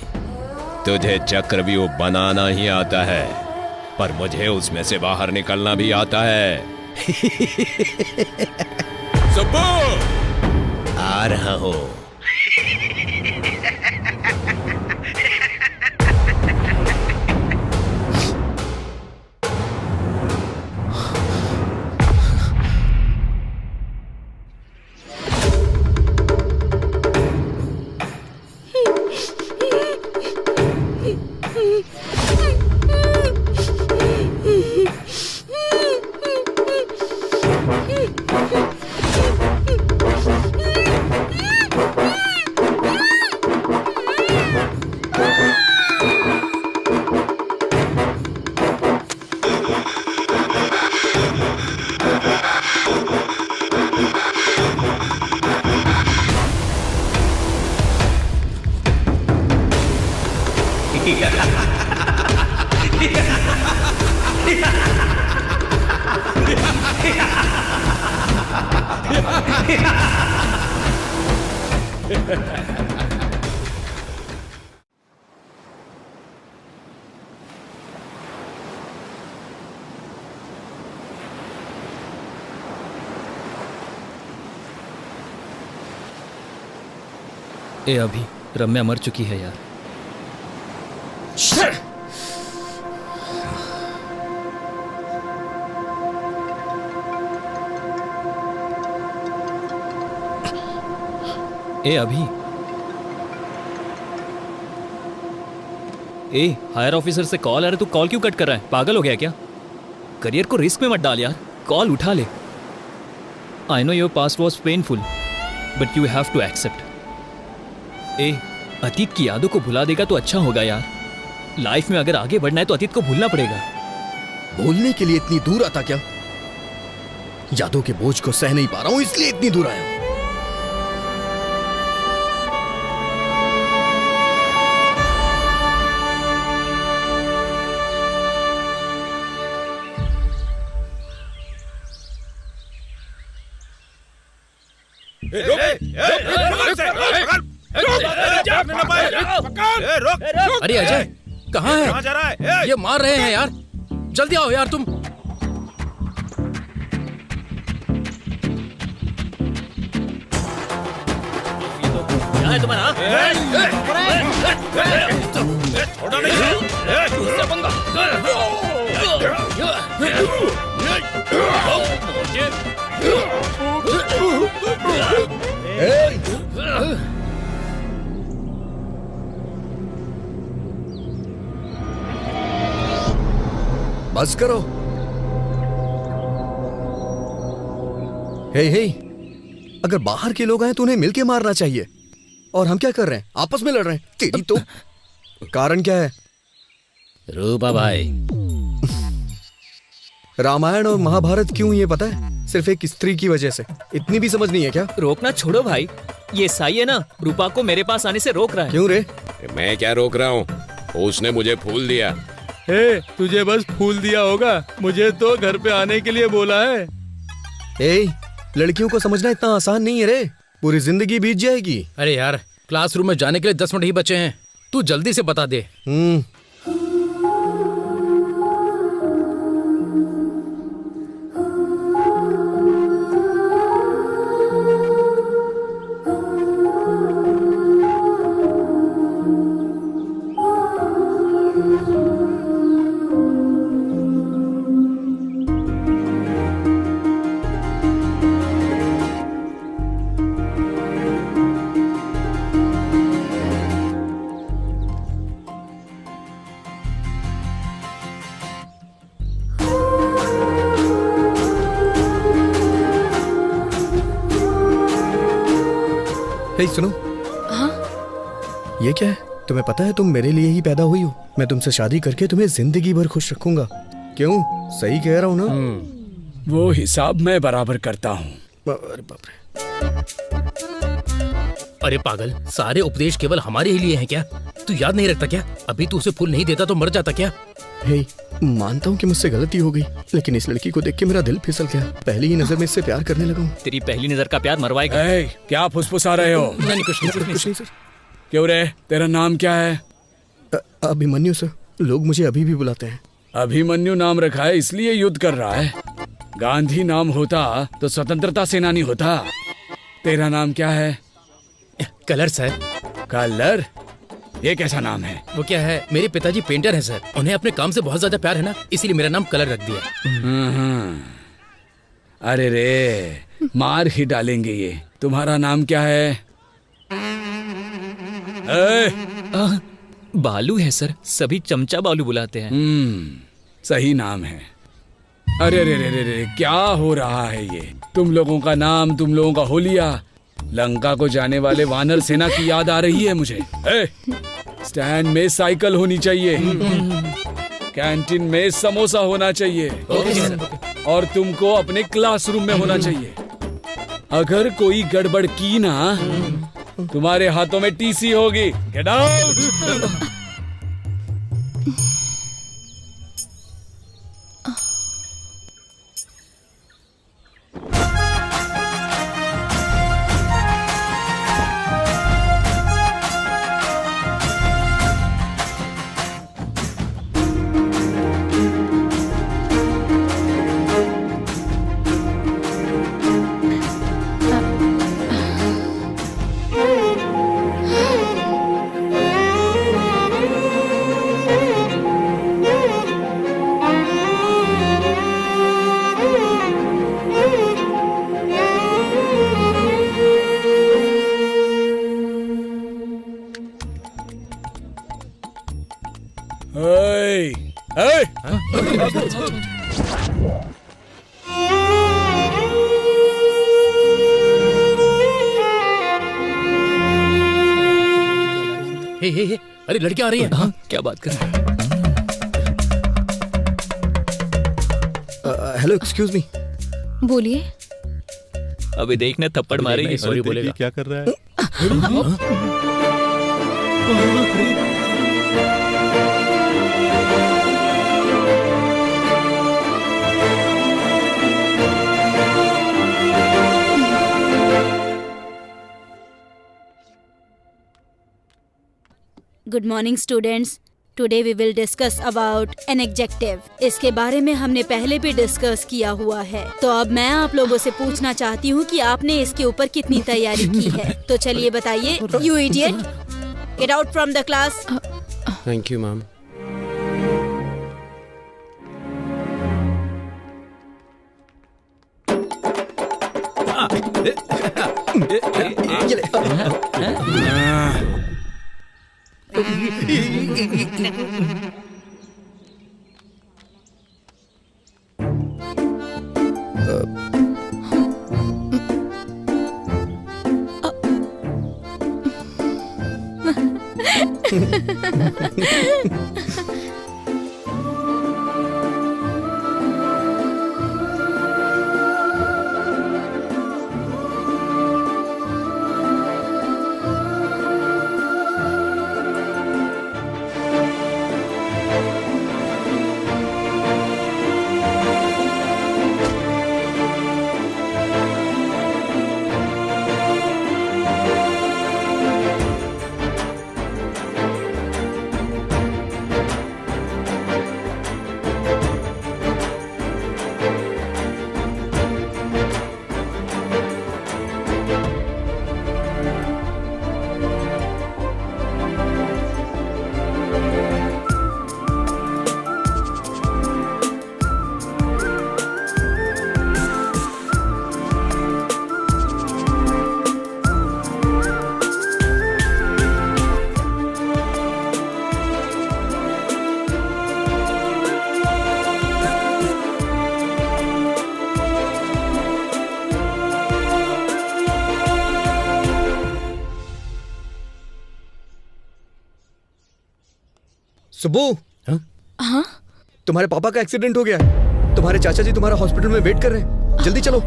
तुझे चक्रव्यूह बनाना ही आता है, पर मुझे उसमें से बाहर निकलना भी आता है। सुब्बू, आ रहा हूं। ए अभी रम्या मर चुकी है यार। ए अभी, ए हायर ऑफिसर से कॉल आ रहा है, तू कॉल क्यों कट कर रहा है? पागल हो गया क्या? करियर को रिस्क में मत डाल यार, कॉल उठा ले। I know your past was painful but you have to accept. ए अतीत की यादों को भुला देगा तो अच्छा होगा यार। लाइफ में अगर आगे बढ़ना है तो अतीत को भूलना पड़ेगा। बोलने के लिए इतनी दूर आता क्या? यादों के बोझ को सह नहीं पा रहा हूं इसलिए इतनी दूर आया हूं। अरे अजय कहाँ है? कहाँ जा रहा है? ये मार रहे हैं यार, जल्दी आओ यार तुम। क्या है तुम्हारा? बस करो। हे हे, अगर बाहर के लोग आए तो उन्हें मिलके मारना चाहिए। और हम क्या कर रहे हैं? आपस में लड़ रहे हैं। तेरी तो कारण क्या है? रूपा भाई, रामायण और महाभारत क्यों ये पता है? सिर्फ एक स्त्री की वजह से। इतनी भी समझ नहीं है क्या? रोकना छोड़ो भाई, ये साई है ना, रूपा को मेरे पास आने से रोक रहा है। क्यों रे? मैं क्या रोक रहा हूँ, उसने मुझे फूल दिया। हे, तुझे बस फूल दिया होगा, मुझे तो घर पे आने के लिए बोला है। ए, लड़कियों को समझना इतना आसान नहीं है रे, पूरी जिंदगी बीत जाएगी। अरे यार क्लासरूम में जाने के लिए 10 मिनट ही बचे हैं, तू जल्दी से बता दे। हे सुनो। हाँ? ये क्या है? तुम्हें पता है तुम मेरे लिए ही पैदा हुई हो। मैं तुमसे शादी करके तुम्हें जिंदगी भर खुश रखूंगा। क्यों? सही कह रहा हूँ ना? वो हिसाब मैं बराबर करता हूँ। अरे बाप रे। अरे पागल, सारे उपदेश केवल हमारे ही लिए हैं क्या? तू याद नहीं रखता क्या? अभी तू उसे फूल नहीं देता तो मर जाता क्या? हे, मानता हूँ कि मुझसे गलती हो गई, लेकिन इस लड़की को देख के मेरा दिल फिसल गया। पहली ही नजर में इससे प्यार करने लगा हूँ। तेरी पहली नजर का प्यार मरवाएगा। क्या फुसफुसा रहे हो? नहीं, कुछ नहीं सर। क्यों रे, तेरा नाम क्या है? अभिमन्यु सर, लोग मुझे अभी भी बुलाते हैं। अभिमन्यु नाम रखा है इसलिए युद्ध कर रहा है। गांधी नाम होता तो स्वतंत्रता सेनानी होता। तेरा नाम क्या है? Colour sir. कलर? ये कैसा नाम है? वो क्या है, मेरे पिताजी पेंटर हैं सर, उन्हें अपने काम से बहुत ज्यादा प्यार है ना, इसीलिए मेरा नाम कलर रख दिया। अरे रे, मार ही डालेंगे ये। तुम्हारा नाम क्या है? बालू है सर, सभी चमचा बालू बुलाते हैं। सही नाम है। अरे अरे अरे अरे, क्या हो रहा है ये? तुम लोगों का नाम, तुम लोगों का होलिया, लंका को जाने वाले वानर सेना की याद आ रही है मुझे। स्टैंड में साइकिल होनी चाहिए, कैंटीन में समोसा होना चाहिए, और तुमको अपने क्लासरूम में होना चाहिए। अगर कोई गड़बड़ की ना, तुम्हारे हाथों में टीसी होगी। Get out. हे, अरे लड़कियां आ रही हैं। हाँ, क्या बात कर रहे हैं? Hello, excuse me. बोलिए। अभी देखने थप्पड़ मारेगी। सॉरी बोलेगा। क्या कर रहा है? Good morning students. Today we will discuss about an adjective. इसके बारे में हमने पहले भी डिस्कस किया हुआ है, तो अब मैं आप लोगों से पूछना चाहती हूँ कि आपने इसके ऊपर कितनी तैयारी की है। तो चलिए बताइए। You idiot, get out from the class. Thank you ma'am. Subbu. हाँ? तुम्हारे पापा का एक्सीडेंट हो गया है। तुम्हारे चाचा जी तुम्हारा हॉस्पिटल में वेट कर रहे हैं। जल्दी चलो।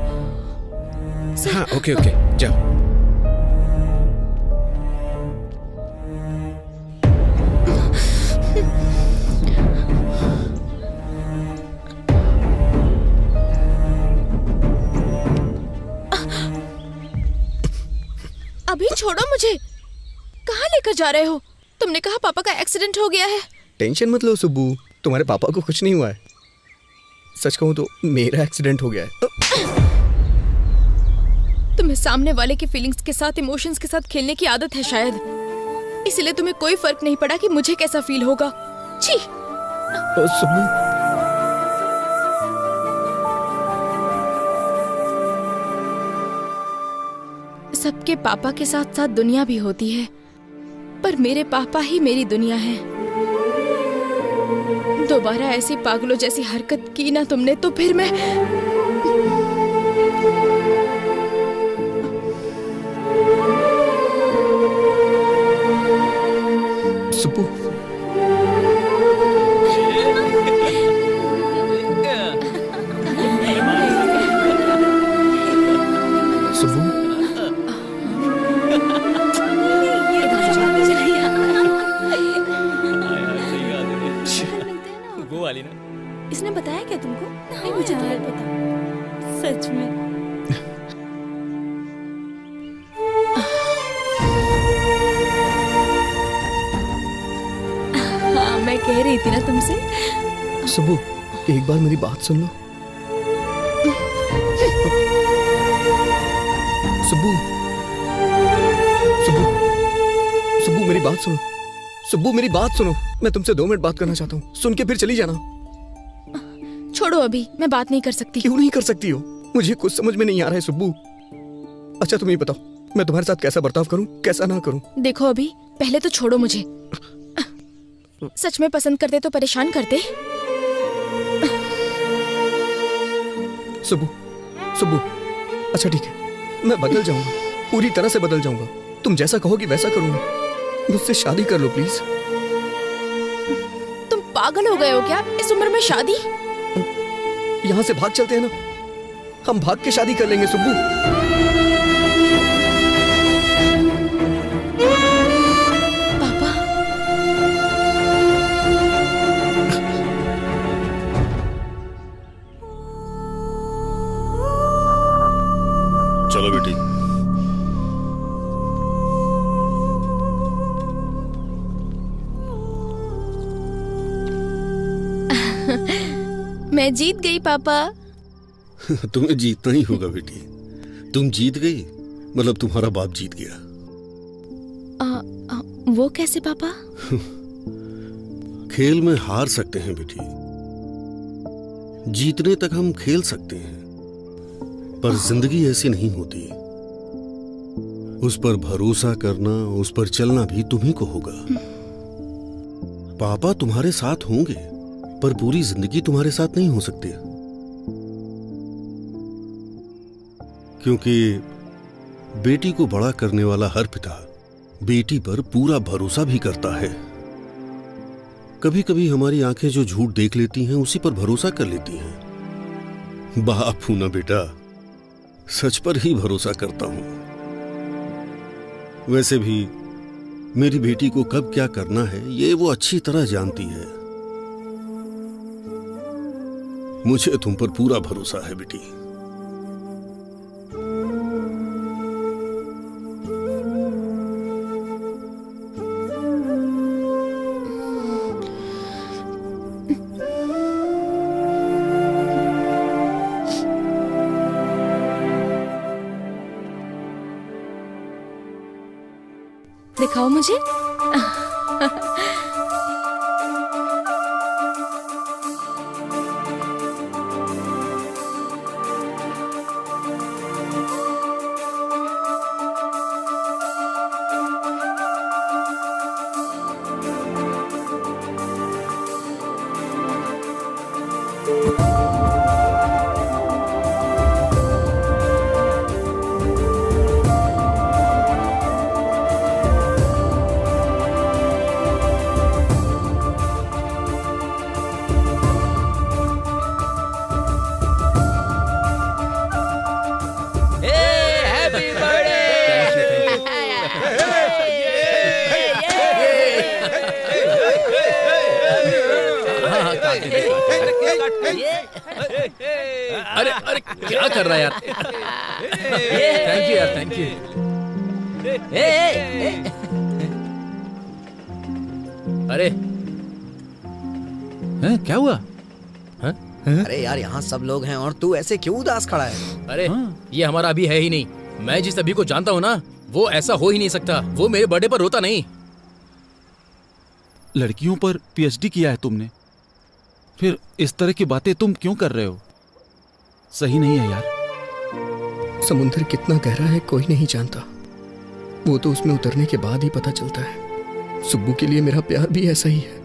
हाँ, ओके ओके, जाओ। अभी छोड़ो मुझे। कहाँ लेकर जा रहे हो? तुमने कहा पापा का एक्सीडेंट हो गया है। टेंशन मत लो सुब्बू, तुम्हारे पापा को कुछ नहीं हुआ है। सच कहूं तो मेरा एक्सीडेंट हो गया है। तुम्हें सामने वाले की फीलिंग्स के साथ, इमोशंस के साथ खेलने की आदत है शायद, इसलिए तुम्हें कोई फर्क नहीं पड़ा कि मुझे कैसा फील होगा। छी। सुब्बू, सबके पापा के साथ साथ दुनिया भी होती है, पर मेरे पापा ही मेरी दुनिया है। दोबारा ऐसी पागलों जैसी हरकत की ना तुमने तो फिर मैं सुप्पू, सुप्पू, वो वाली ना। इसने बताया क्या तुमको? नहीं, मुझे तो नहीं पता। सच में। हाँ, मैं कह रही थी ना तुमसे। सुप्पू, एक बार मेरी बात सुन लो। सुप्पू, सुप्पू, सुप्पू मेरी बात सुनो। सुप्पू मेरी बात सुनो, मैं तुमसे 2 मिनट बात करना चाहता हूँ, सुन के फिर चली जाना। छोड़ो, अभी मैं बात नहीं कर सकती। क्यों नहीं कर सकती हो? मुझे कुछ समझ में नहीं आ रहा है सुप्पू। अच्छा तुम ये बताओ, मैं तुम्हारे साथ कैसा बर्ताव करूं, कैसा ना करूं? देखो अभी, पहले तो छोड़ो मुझे। सच में पसंद करते तो परेशान करते। सुप्पू, सुप्पू, अच्छा ठीक है, मैं बदल जाऊंगा, पूरी तरह से बदल जाऊंगा। तुम जैसा कहोगी वैसा करूंगा। मुझसे शादी कर लो प्लीज। तुम पागल हो गए हो क्या? इस उम्र में शादी? यहाँ से भाग चलते हैं ना, हम भाग के शादी कर लेंगे सुब्बू। पापा, चलो बेटी। मैं जीत गई पापा। तुम्हें जीतना ही होगा बेटी। तुम जीत गई, मतलब तुम्हारा बाप जीत गया। वो कैसे पापा? खेल में हार सकते हैं बेटी, जीतने तक हम खेल सकते हैं, पर जिंदगी ऐसी नहीं होती। उस पर भरोसा करना, उस पर चलना भी तुम्ही को होगा। पापा तुम्हारे साथ होंगे, पर पूरी जिंदगी तुम्हारे साथ नहीं हो सकती, क्योंकि बेटी को बड़ा करने वाला हर पिता बेटी पर पूरा भरोसा भी करता है। कभी कभी हमारी आंखें जो झूठ देख लेती हैं उसी पर भरोसा कर लेती हैं। बाप हूं ना बेटा, सच पर ही भरोसा करता हूं। वैसे भी मेरी बेटी को कब क्या करना है ये वो अच्छी तरह जानती है। मुझे तुम पर पूरा भरोसा है बेटी। दिखाओ मुझे। अरे अरे क्या कर रहा है यार? थैंक यू यार, थैंक यू। अरे क्या हुआ? अरे यार यहाँ सब लोग हैं और तू ऐसे क्यों उदास खड़ा है? अरे ये हमारा अभी है ही नहीं। मैं जिस अभी को जानता हूँ ना, वो ऐसा हो ही नहीं सकता। वो मेरे बर्थडे पर रोता नहीं। लड़कियों पर पीएचडी किया है तुमने, फिर इस तरह की बातें तुम क्यों कर रहे हो? सही नहीं है यार। समुद्र कितना गहरा है कोई नहीं जानता, वो तो उसमें उतरने के बाद ही पता चलता है। सुब्बू के लिए मेरा प्यार भी ऐसा ही है।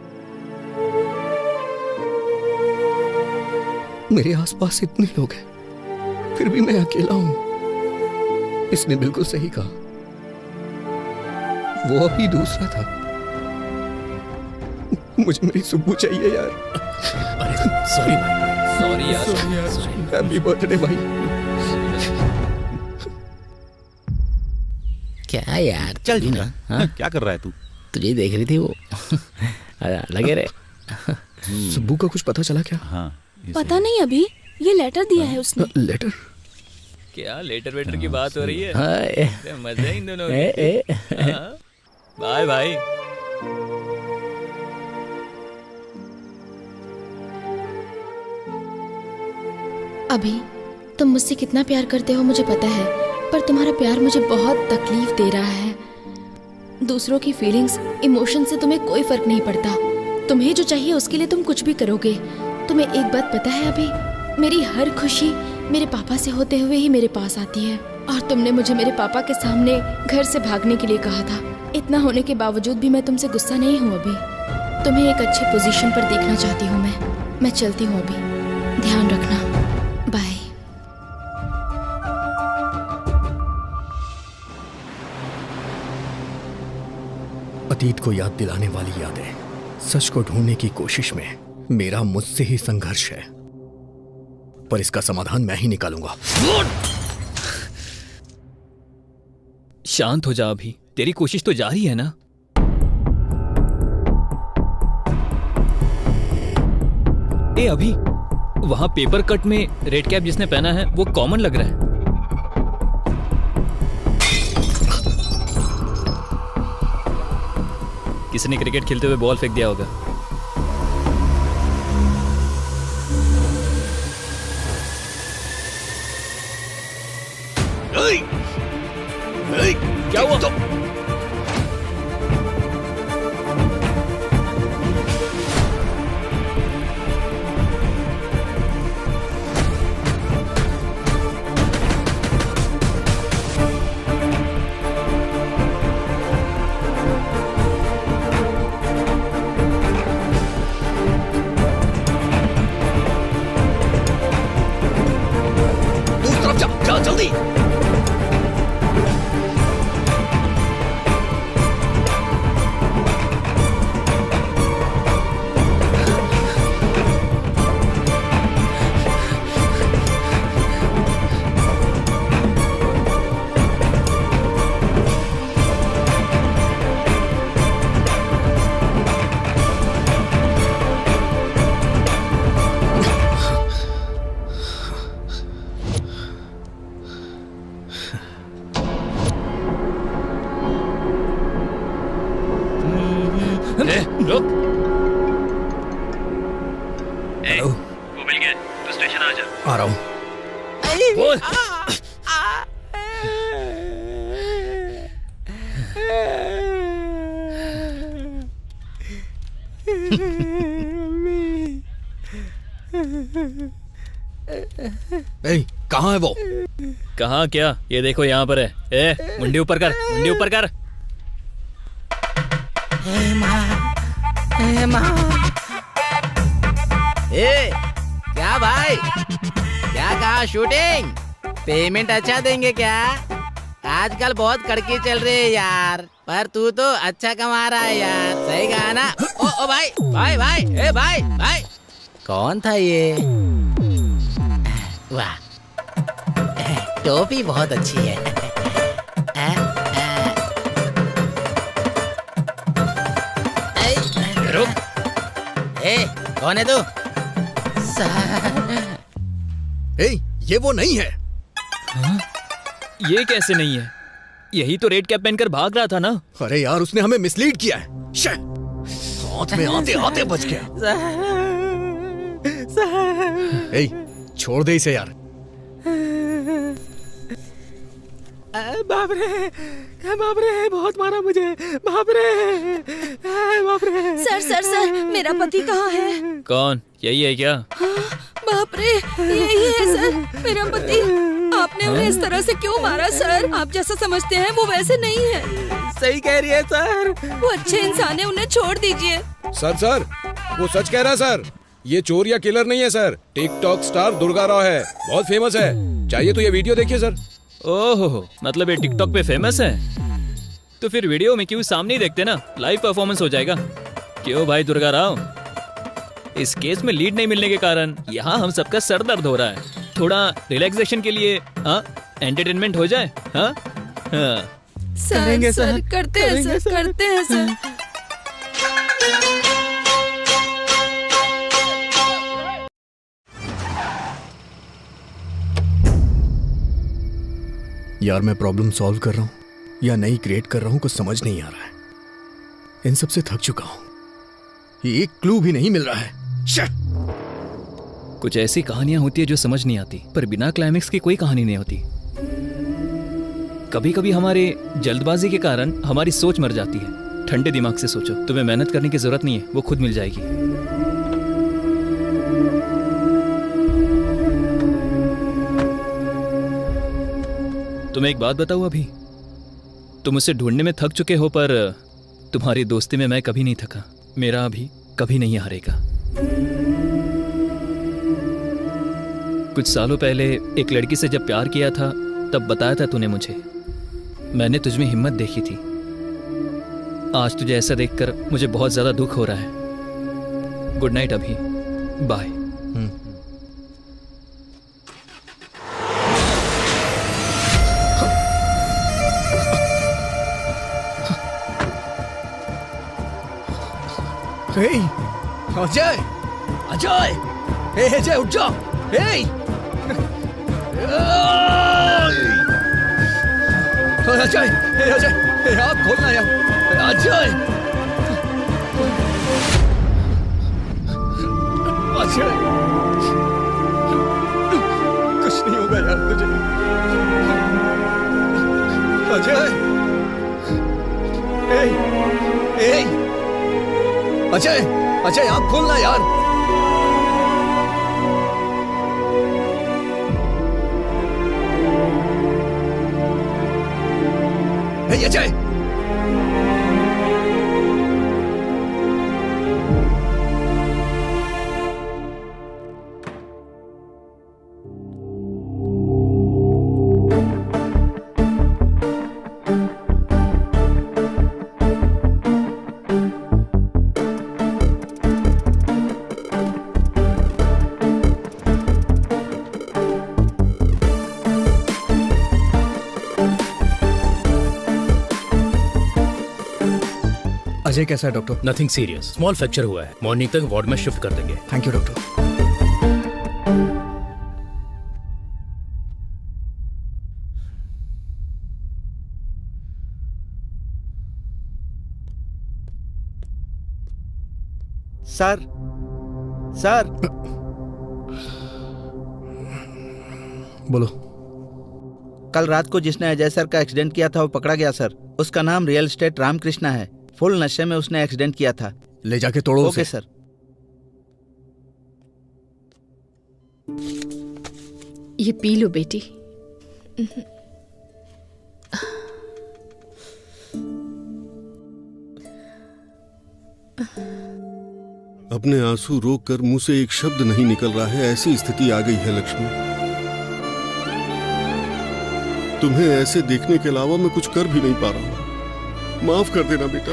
मेरे आसपास इतने लोग हैं, फिर भी मैं अकेला हूं। इसने बिल्कुल सही कहा, वो अभी दूसरा था। मुझे मेरी सुब्बू चाहिए यार। सॉरी भाई, सॉरी यार। हैप्पी बर्थडे भाई। क्या यार, चल जी ना। हाँ? क्या कर रहा है तू? तुझे देख रही थी वो। लगे रहे। सुब्बू का कुछ पता चला क्या? हाँ, पता नहीं, अभी ये लेटर दिया है उसने। लेटर? क्या लेटर वेटर की बात हो रही है? हाँ, मजा है इन दोनों की। Bye bye. अभी तुम मुझसे कितना प्यार करते हो मुझे पता है, पर तुम्हारा प्यार मुझे बहुत तकलीफ दे रहा है। दूसरों की फीलिंग्स, इमोशन से तुम्हें कोई फर्क नहीं पड़ता। तुम्हें जो चाहिए उसके लिए तुम कुछ भी करोगे। तुम्हें एक बात पता है अभी, मेरी हर खुशी मेरे पापा से होते हुए ही मेरे पास आती है। और तुमने मुझे मेरे पापा के सामने घर से भागने के लिए कहा था। इतना होने के बावजूद भी मैं तुमसे गुस्सा नहीं हूँ अभी। तुम्हें एक अच्छे पोजीशन पर देखना चाहती हूँ मैं चलती हूँ अभी। ध्यान रखना, बाय। अतीत को याद दिलाने वाली यादें, सच को ढूंढने की कोशिश में मेरा मुझसे ही संघर्ष है, पर इसका समाधान मैं ही निकालूंगा। शांत हो जा अभी, तेरी कोशिश तो जारी है ना। ए अभी, वहां पेपर कट में रेड कैप जिसने पहना है वो कॉमन लग रहा है। किसी ने क्रिकेट खेलते हुए बॉल फेंक दिया होगा। क्या हुआ? दूसरी तरफ जा जल्दी। रुक। हेलो, वो मिल गया, तू स्टेशन आ जा। आ रहा हूँ। बोल। कहाँ है वो? कहाँ क्या? ये देखो यहाँ पर है। ए, मुंडी ऊपर कर, मुंडी ऊपर कर। ए, क्या भाई, क्या कहा? शूटिंग पेमेंट अच्छा देंगे क्या? आजकल बहुत कड़की चल रही है यार, पर तू तो अच्छा कमा रहा है यार। सही कहा ना? ओ भाई भाई भाई, ए भाई भाई, कौन था ये? वाह, टोपी बहुत अच्छी है। रुक। ए, कौन है तू? ये वो नहीं है। हाँ? ये कैसे नहीं है? यही तो रेड कैप पहनकर भाग रहा था ना। अरे यार, उसने हमें मिसलीड किया है। हाथ में आते आते बच गया। छोड़ दे इसे यार। बाप रे, बहुत मारा मुझे। बाप रे। सर, मेरा पति कहाँ है? कौन? यही है क्या? बाप रे, यही है सर, मेरा पति। आपने उन्हें इस तरह से क्यों मारा सर? आप जैसा समझते हैं वो वैसे नहीं है। सही कह रही है सर। वो अच्छे इंसान है, उन्हें छोड़ दीजिए। सर, वो सच कह रहा है सर। ये चोर या किलर नहीं है sir, TikTok star Durga Rao है, बहुत फेमस है। चाहिए तो ये वीडियो देखिए सर। ओहो, मतलब ये टिकटॉक पे फेमस है? तो फिर वीडियो में क्यों सामने ही देखते ना, लाइव परफॉर्मेंस हो जाएगा। क्यों भाई दुर्गा राव, इस केस में लीड नहीं मिलने के कारण यहाँ हम सबका सर दर्द हो रहा है। थोड़ा रिलैक्सेशन के लिए एंटरटेनमेंट हो जाए। हाँ करेंगे सर, करते हैं सर, करते हैं सर। यार मैं प्रॉब्लम सॉल्व कर रहा हूं या नई क्रिएट कर रहा हूं, कुछ समझ नहीं आ रहा है। इन सब से थक चुका हूं, ये एक क्लू भी नहीं मिल रहा है। कुछ ऐसी कहानियां होती है जो समझ नहीं आती, पर बिना क्लाइमेक्स की कोई कहानी नहीं होती। कभी कभी हमारे जल्दबाजी के कारण हमारी सोच मर जाती है। ठंडे दिमाग से सोचो, तुम्हें मेहनत करने की जरूरत नहीं है, वो खुद मिल जाएगी। तुम्हें एक बात बताऊं, अभी तुम उसे ढूंढने में थक चुके हो, पर तुम्हारी दोस्ती में मैं कभी नहीं थका। मेरा अभी कभी नहीं हारेगा। कुछ सालों पहले एक लड़की से जब प्यार किया था, तब बताया था तूने मुझे। मैंने तुझमें हिम्मत देखी थी। आज तुझे ऐसा देखकर मुझे बहुत ज्यादा दुख हो रहा है। गुड नाइट अभी, बाय। अजय, अजय, अजय उठ जाओ। अजय, अजय, आप खोलना यार। अजय, अजय, कुछ नहीं होगा यार तुझे। अजय, अजय, अजय, आप खोलना यार। अजय, अजय कैसा है doctor? Nothing serious, small fracture हुआ है। मॉर्निंग तक वार्ड में शिफ्ट कर देंगे। Thank you doctor. Sir, sir, बोलो। कल रात को जिसने अजय सर का एक्सीडेंट किया था वो पकड़ा गया सर। उसका नाम रियल एस्टेट रामकृष्णा है। फुल नशे में उसने एक्सीडेंट किया था। ले जाके तोड़ो ओके सर। ये पी लो बेटी। अपने आंसू रोककर मुंह से एक शब्द नहीं निकल रहा है, ऐसी स्थिति आ गई है लक्ष्मी। तुम्हें ऐसे देखने के अलावा मैं कुछ कर भी नहीं पा रहा हूं। माफ कर देना बेटा।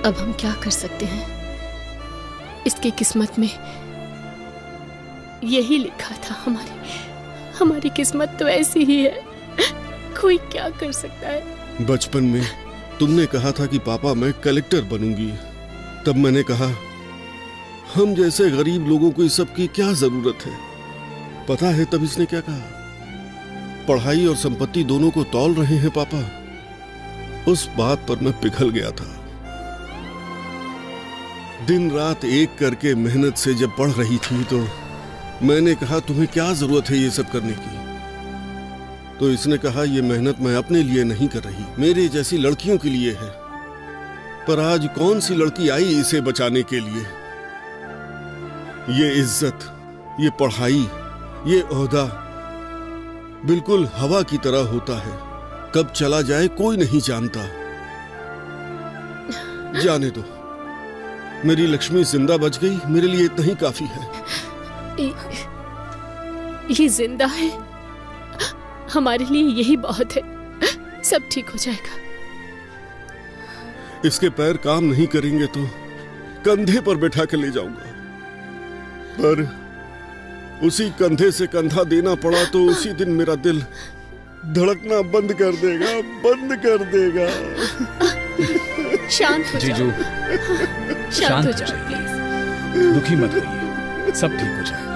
अब हम क्या कर सकते हैं? इसकी किस्मत में यही लिखा था। हमारी किस्मत तो ऐसी ही है। कोई क्या कर सकता है? बचपन में तुमने कहा था कि पापा मैं कलेक्टर बनूंगी। तब मैंने कहा हम जैसे गरीब लोगों को इस सब की क्या जरूरत है। पता है तब इसने क्या कहा? पढ़ाई और संपत्ति दोनों को तौल रहे हैं पापा। उस बात पर मैं पिघल गया था। दिन रात एक करके मेहनत से जब पढ़ रही थी तो मैंने कहा तुम्हें क्या जरूरत है ये सब करने की। तो इसने कहा ये मेहनत मैं अपने लिए नहीं कर रही, मेरे जैसी लड़कियों के लिए है। पर आज कौन सी लड़की आई इसे बचाने के लिए? ये इज्जत, ये पढ़ाई, ये ओहदा बिल्कुल हवा की तरह होता है, कब चला जाए कोई नहीं जानता। जाने दो, मेरी लक्ष्मी जिंदा बच गई, मेरे लिए इतना ही काफी है। ये जिंदा है, हमारे लिए यही बहुत है। सब ठीक हो जाएगा। इसके पैर काम नहीं करेंगे तो कंधे पर बैठा कर ले जाऊंगा, पर उसी कंधे से कंधा देना पड़ा तो उसी दिन मेरा दिल धड़कना बंद कर देगा, बंद कर देगा। शांत हो जीजू, शांत हो जाओ प्लीज। दुखी मत होइए, सब ठीक हो जाएगा।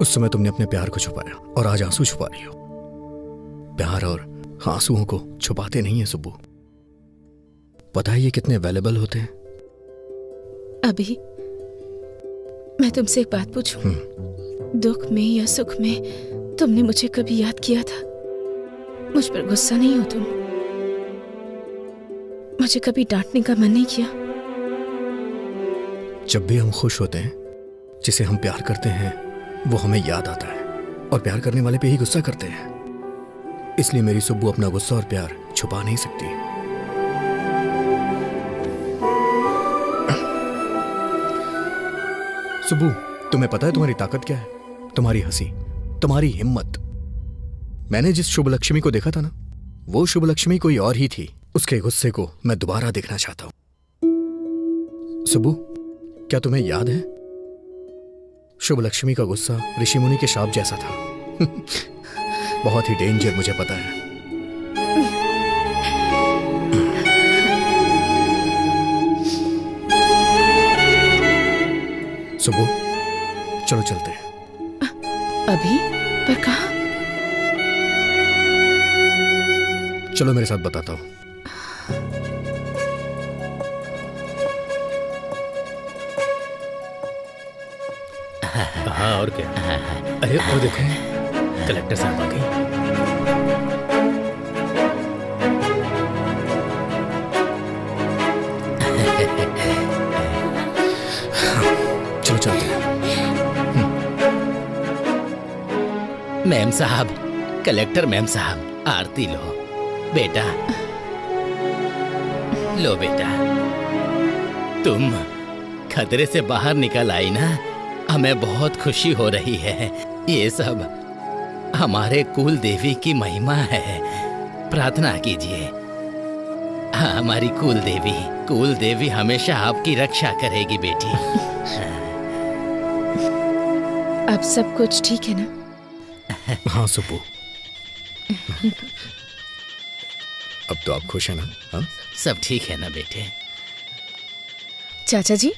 उस समय तुमने अपने प्यार को छुपाया और आज आंसू छुपा रही हो। प्यार और आंसुओं को छुपाते नहीं है सुब्बू। पता है ये कितने वैल्यूएबल होते हैं? अभी मैं तुमसे एक बात पूछूं? दुख में या सुख में तुमने मुझे कभी याद किया था? मुझ पर गुस्सा नहीं हो तुम? मुझे कभी डांटने का मन नहीं किया? जब भी हम खुश होते हैं, जिसे हम प्यार करते हैं वो हमें याद आता है, और प्यार करने वाले पे ही गुस्सा करते हैं। इसलिए मेरी सुब्बू अपना गुस्सा और प्यार छुपा नहीं सकती। सुब्बू, तुम्हें पता है तुम्हारी ताकत क्या है? तुम्हारी हंसी, तुम्हारी हिम्मत। मैंने जिस शुभ लक्ष्मी को देखा था ना, वो शुभ लक्ष्मी कोई और ही थी। उसके गुस्से को मैं दोबारा देखना चाहता हूं। सुब्बू, क्या तुम्हें याद है शुभ लक्ष्मी का गुस्सा ऋषि मुनि के शाप जैसा था। बहुत ही डेंजर, मुझे पता है। सुबह चलो चलते हैं। अभी? पर कहाँ? चलो मेरे साथ बताता हूँ। हाँ और क्या? अरे वो देखो, कलेक्टर साहब आ गई। चलो चलते हैं। मैम साहब, कलेक्टर मैम साहब, आरती लो बेटा। लो बेटा, तुम खतरे से बाहर निकल आई ना, हमें बहुत खुशी हो रही है। ये सब हमारे कुल देवी की महिमा है। प्रार्थना कीजिए। हाँ, हमारी कुल देवी हमेशा आपकी रक्षा करेगी बेटी। अब सब कुछ ठीक है ना? हाँ सुब्बू, अब तो आप खुश हैं ना? हाँ? सब ठीक है ना बेटे? चाचा जी,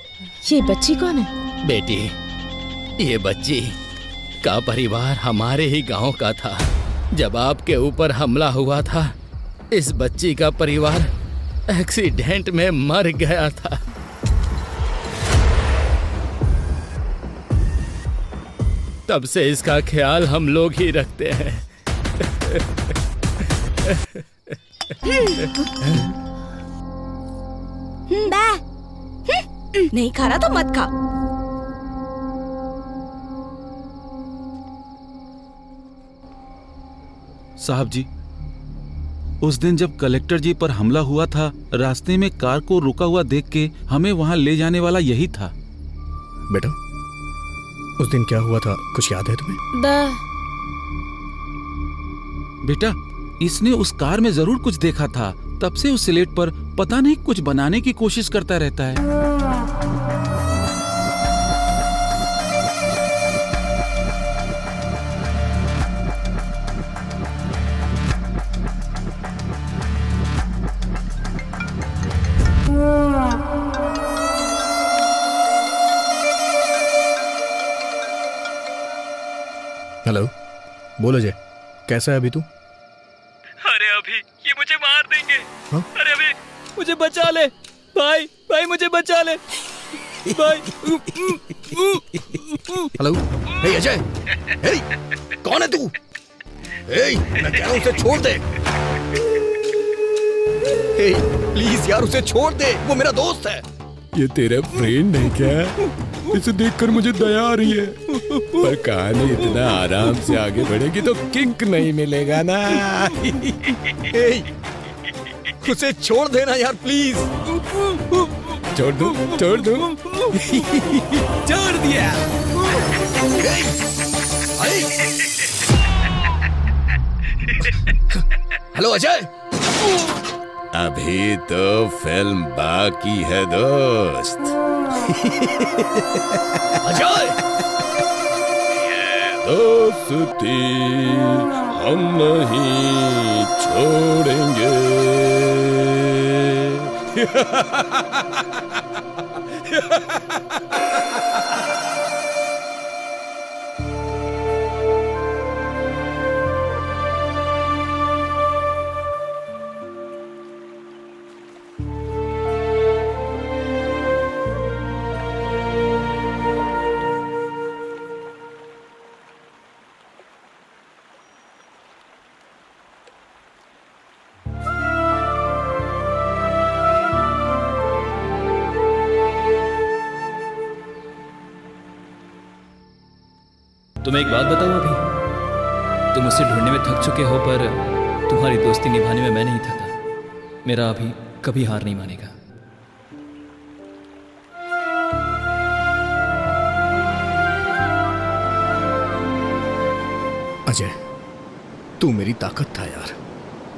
ये बच्ची कौन है? बेटी, ये बच्ची का परिवार हमारे ही गांव का था। जब आपके ऊपर हमला हुआ था, इस बच्ची का परिवार एक्सीडेंट में मर गया था। तब से इसका ख्याल हम लोग ही रखते हैं। नहीं खा रहा तो मत खा। साहब जी, उस दिन जब कलेक्टर जी पर हमला हुआ था, रास्ते में कार को रुका हुआ देख के हमें वहां ले जाने वाला यही था। बेटा, उस दिन क्या हुआ था, कुछ याद है तुम्हें? बेटा, इसने उस कार में जरूर कुछ देखा था। तब से उस स्लेट पर पता नहीं कुछ बनाने की कोशिश करता रहता है। बोल अजय, कैसा है अभी तू? अरे अभी ये मुझे मार देंगे। हाँ? अरे अभी मुझे बचा ले भाई, भाई मुझे बचा ले भाई। हेलो, हे अजय, हे, कौन है तू? हे, मैं कह रहा हूं उसे छोड़ दे। हे, प्लीज यार उसे छोड़ दे, वो मेरा दोस्त है। ये तेरा फ्रेंड है क्या? इसे देखकर मुझे दया आ रही है, पर कहानी इतना आराम से आगे बढ़ेगी तो किंक नहीं मिलेगा ना। हे, उसे छोड़ देना यार प्लीज। छोड़ दो, छोड़ दो। छोड़ दिया। हेलो अजय। अभी तो फिल्म बाकी है दोस्त। अजय, दोस्ती हम नहीं छोड़ेंगे। तुम्हें एक बात बताऊं, अभी तुम उसे ढूंढने में थक चुके हो, पर तुम्हारी दोस्ती निभाने में मैं नहीं थका। मेरा अभी कभी हार नहीं मानेगा। अजय, तू मेरी ताकत था यार,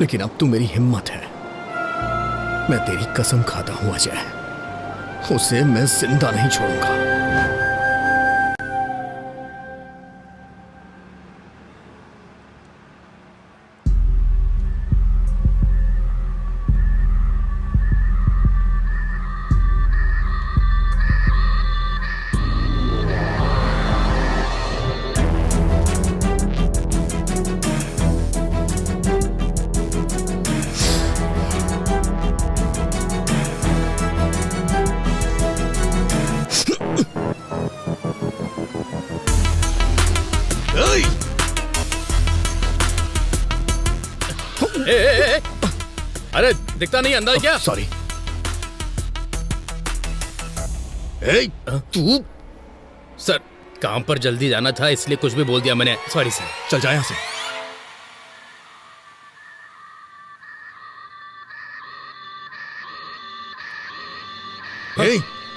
लेकिन अब तू मेरी हिम्मत है। मैं तेरी कसम खाता हूं अजय, उसे मैं जिंदा नहीं छोड़ूंगा। अरे दिखता नहीं, अंदर क्या? सॉरी। तू? सर, काम पर जल्दी जाना था इसलिए कुछ भी बोल दिया मैंने। Sorry sir. चल जा यहां से।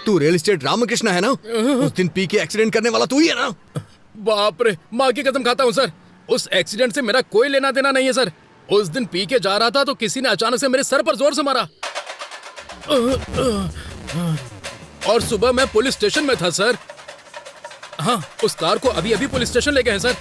तू रियल एस्टेट रामकृष्ण है ना? उस दिन पी के एक्सीडेंट करने वाला तू ही है ना? बाप रे, माँ की कसम खाता हूँ सर, उस एक्सीडेंट से मेरा कोई लेना देना नहीं है सर। उस दिन पी के जा रहा था तो किसी ने अचानक से मेरे सर पर जोर से मारा और सुबह मैं पुलिस स्टेशन में था सर। हाँ, उस कार को अभी अभी पुलिस स्टेशन ले गए हैं सर।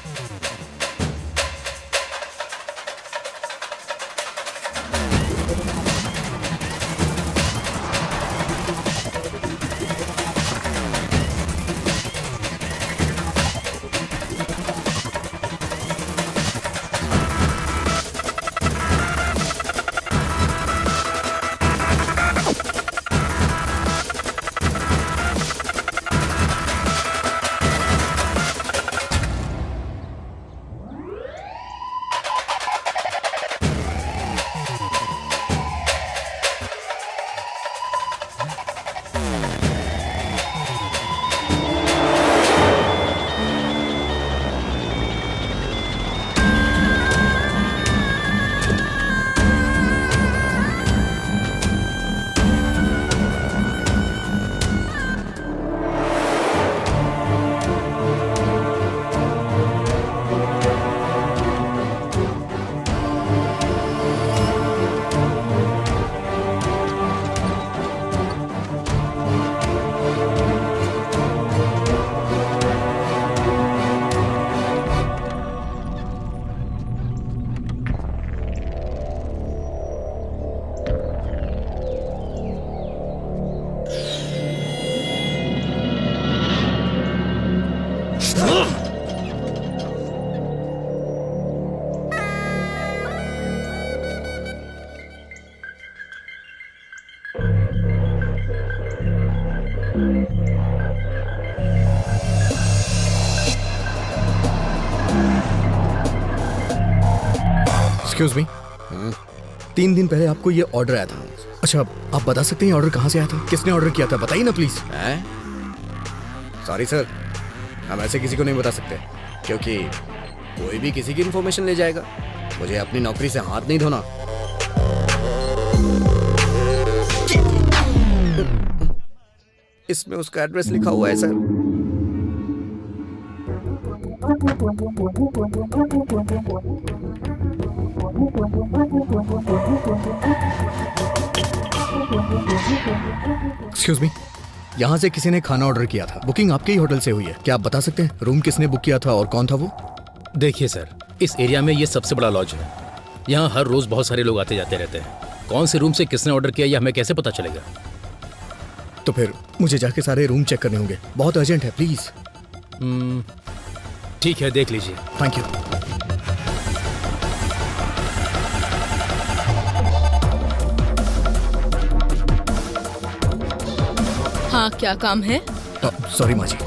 एक्सक्यूज मी, 3 दिन पहले आपको ये ऑर्डर आया था। अच्छा, आप बता सकते हैं ऑर्डर कहाँ से आया था, किसने ऑर्डर किया था, बताइए ना प्लीज। सॉरी सर, हम ऐसे किसी को नहीं बता सकते, क्योंकि कोई भी किसी की इन्फॉर्मेशन ले जाएगा। मुझे अपनी नौकरी से हाथ नहीं धोना। इसमें उसका एड्रेस लिखा हुआ है सर। एक्सक्यूज मी, यहाँ से किसी ने खाना ऑर्डर किया था, बुकिंग आपके ही होटल से हुई है, क्या आप बता सकते हैं रूम किसने बुक किया था और कौन था वो? देखिए सर, इस एरिया में ये सबसे बड़ा लॉज है। यहाँ हर रोज बहुत सारे लोग आते जाते रहते हैं। कौन से रूम से किसने ऑर्डर किया ये हमें कैसे पता चलेगा? तो फिर मुझे जाके सारे रूम चेक करने होंगे, बहुत अर्जेंट है, प्लीज। ठीक है, देख लीजिए। Thank you. हाँ, क्या काम है? सॉरी माँ जी।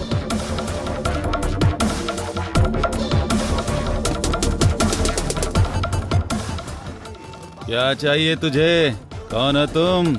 क्या चाहिए तुझे? कौन हो तुम?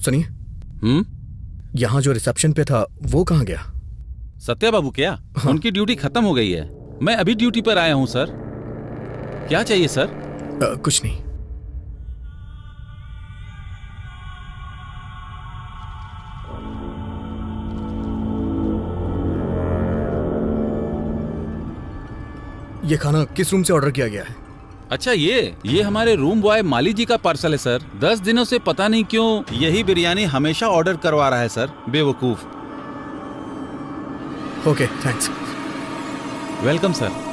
सुनिए, यहाँ जो रिसेप्शन पे था वो कहाँ गया? सत्या बाबू क्या? हाँ। उनकी ड्यूटी खत्म हो गई है, मैं अभी ड्यूटी पर आया हूँ सर। क्या चाहिए सर? कुछ नहीं। ये खाना किस रूम से ऑर्डर किया गया है? अच्छा, ये हमारे रूम बॉय माली जी का पार्सल है सर। 10 दिनों से पता नहीं क्यों यही बिरयानी हमेशा ऑर्डर करवा रहा है सर, बेवकूफ। Okay, thanks. Welcome sir.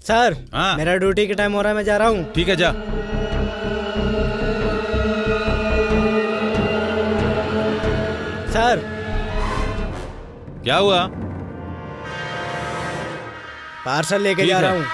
Sir, मेरा ड्यूटी का टाइम हो रहा है, मैं जा रहा हूँ। ठीक है, जा। सर, क्या हुआ? पार्सल लेके जा रहा हूँ।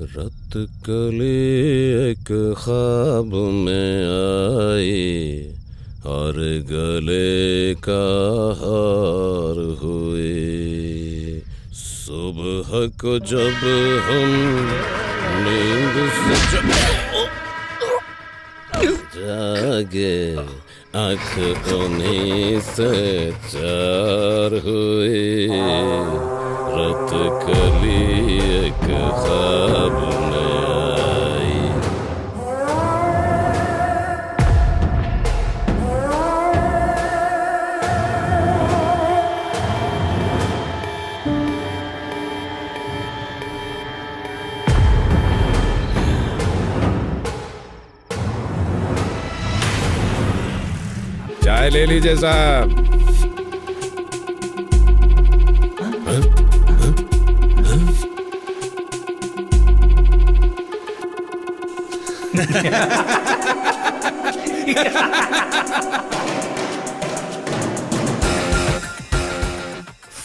रत कली एक ख्वाब में आई और गले का हार हुए। सुबह को जब हम नींद से जागे आँख उन्हीं से चार हुए। रत कली एक ख्वाब में आई। चाय ले लीजिए साहब।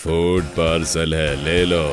फूड पार्सल है, ले लो।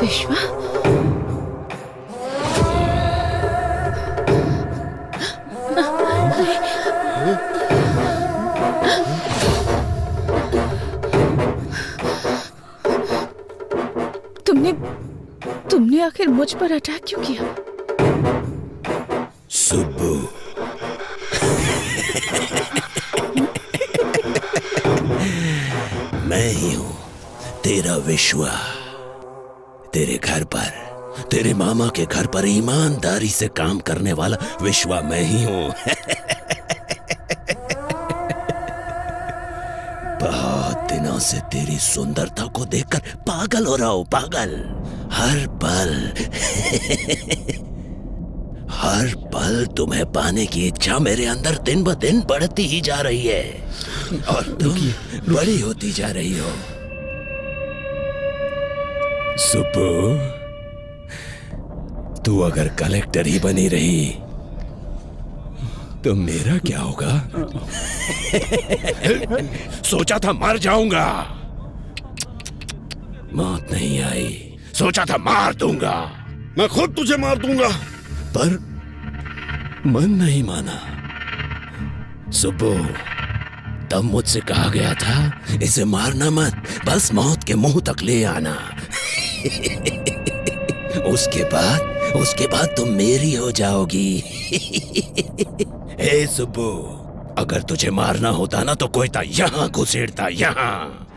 विश्वा, तुमने आखिर मुझ पर अटैक क्यों किया? सुब्बू, मैं ही हूं तेरा विश्वा। तेरे घर पर, तेरे मामा के घर पर ईमानदारी से काम करने वाला विश्वा मैं ही हूं। बहुत दिनों से तेरी सुंदरता को देखकर पागल हो रहा हूं, पागल। हर पल तुम्हें पाने की इच्छा मेरे अंदर दिन ब दिन बढ़ती ही जा रही है और तुम बड़ी होती जा रही हो। सुब्बू, तू अगर कलेक्टर ही बनी रही तो मेरा क्या होगा? सोचा था मर जाऊंगा, मौत नहीं आई। सोचा था मार दूंगा, मैं खुद तुझे मार दूंगा, पर मन नहीं माना। सुब्बू, तब मुझसे कहा गया था इसे मारना मत, बस मौत के मुंह तक ले आना। उसके बाद तुम मेरी हो जाओगी। हे सुब्बू, अगर तुझे मारना होता ना तो कोयता यहाँ घुसेड़ता, यहाँ।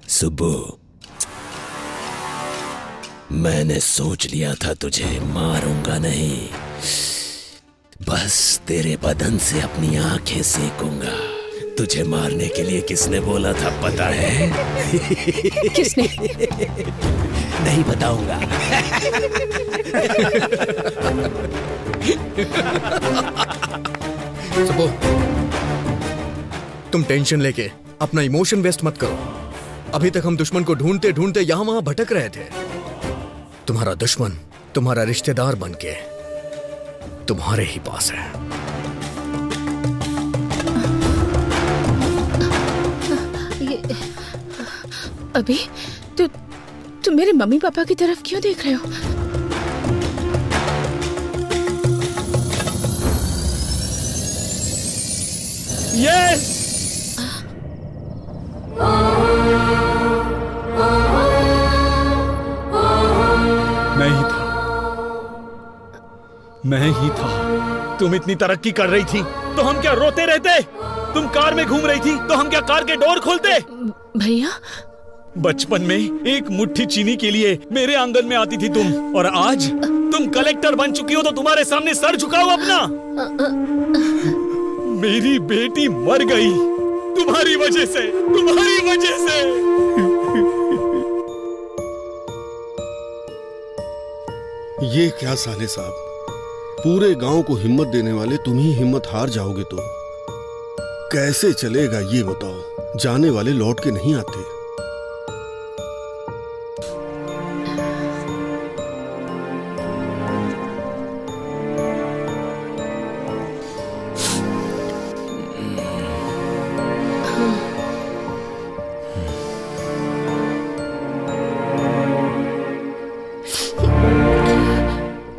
सुब्बू, मैंने सोच लिया था तुझे मारूंगा नहीं, बस तेरे बदन से अपनी आंखें सेकूंगा। तुझे मारने के लिए किसने बोला था पता है? किसने? नहीं बताऊंगा। सुबो, तुम टेंशन लेके अपना इमोशन वेस्ट मत करो। अभी तक हम दुश्मन को ढूंढते ढूंढते यहां वहां भटक रहे थे। तुम्हारा दुश्मन तुम्हारा रिश्तेदार बनके तुम्हारे ही पास है। अभी तुम मेरे मम्मी पापा की तरफ क्यों देख रहे हो? यस! मैं ही था। तुम इतनी तरक्की कर रही थी तो हम क्या रोते रहते? तुम कार में घूम रही थी तो हम क्या कार के डोर खोलते? भैया, बचपन में एक मुट्ठी चीनी के लिए मेरे आंगन में आती थी तुम, और आज तुम कलेक्टर बन चुकी हो तो तुम्हारे सामने सर झुकाओ अपना। मेरी बेटी मर गई तुम्हारी वजह से, तुम्हारी वजह से। ये क्या साले साहब, पूरे गांव को हिम्मत देने वाले तुम ही हिम्मत हार जाओगे तो कैसे चलेगा ये बताओ? जाने वाले लौट के नहीं आते।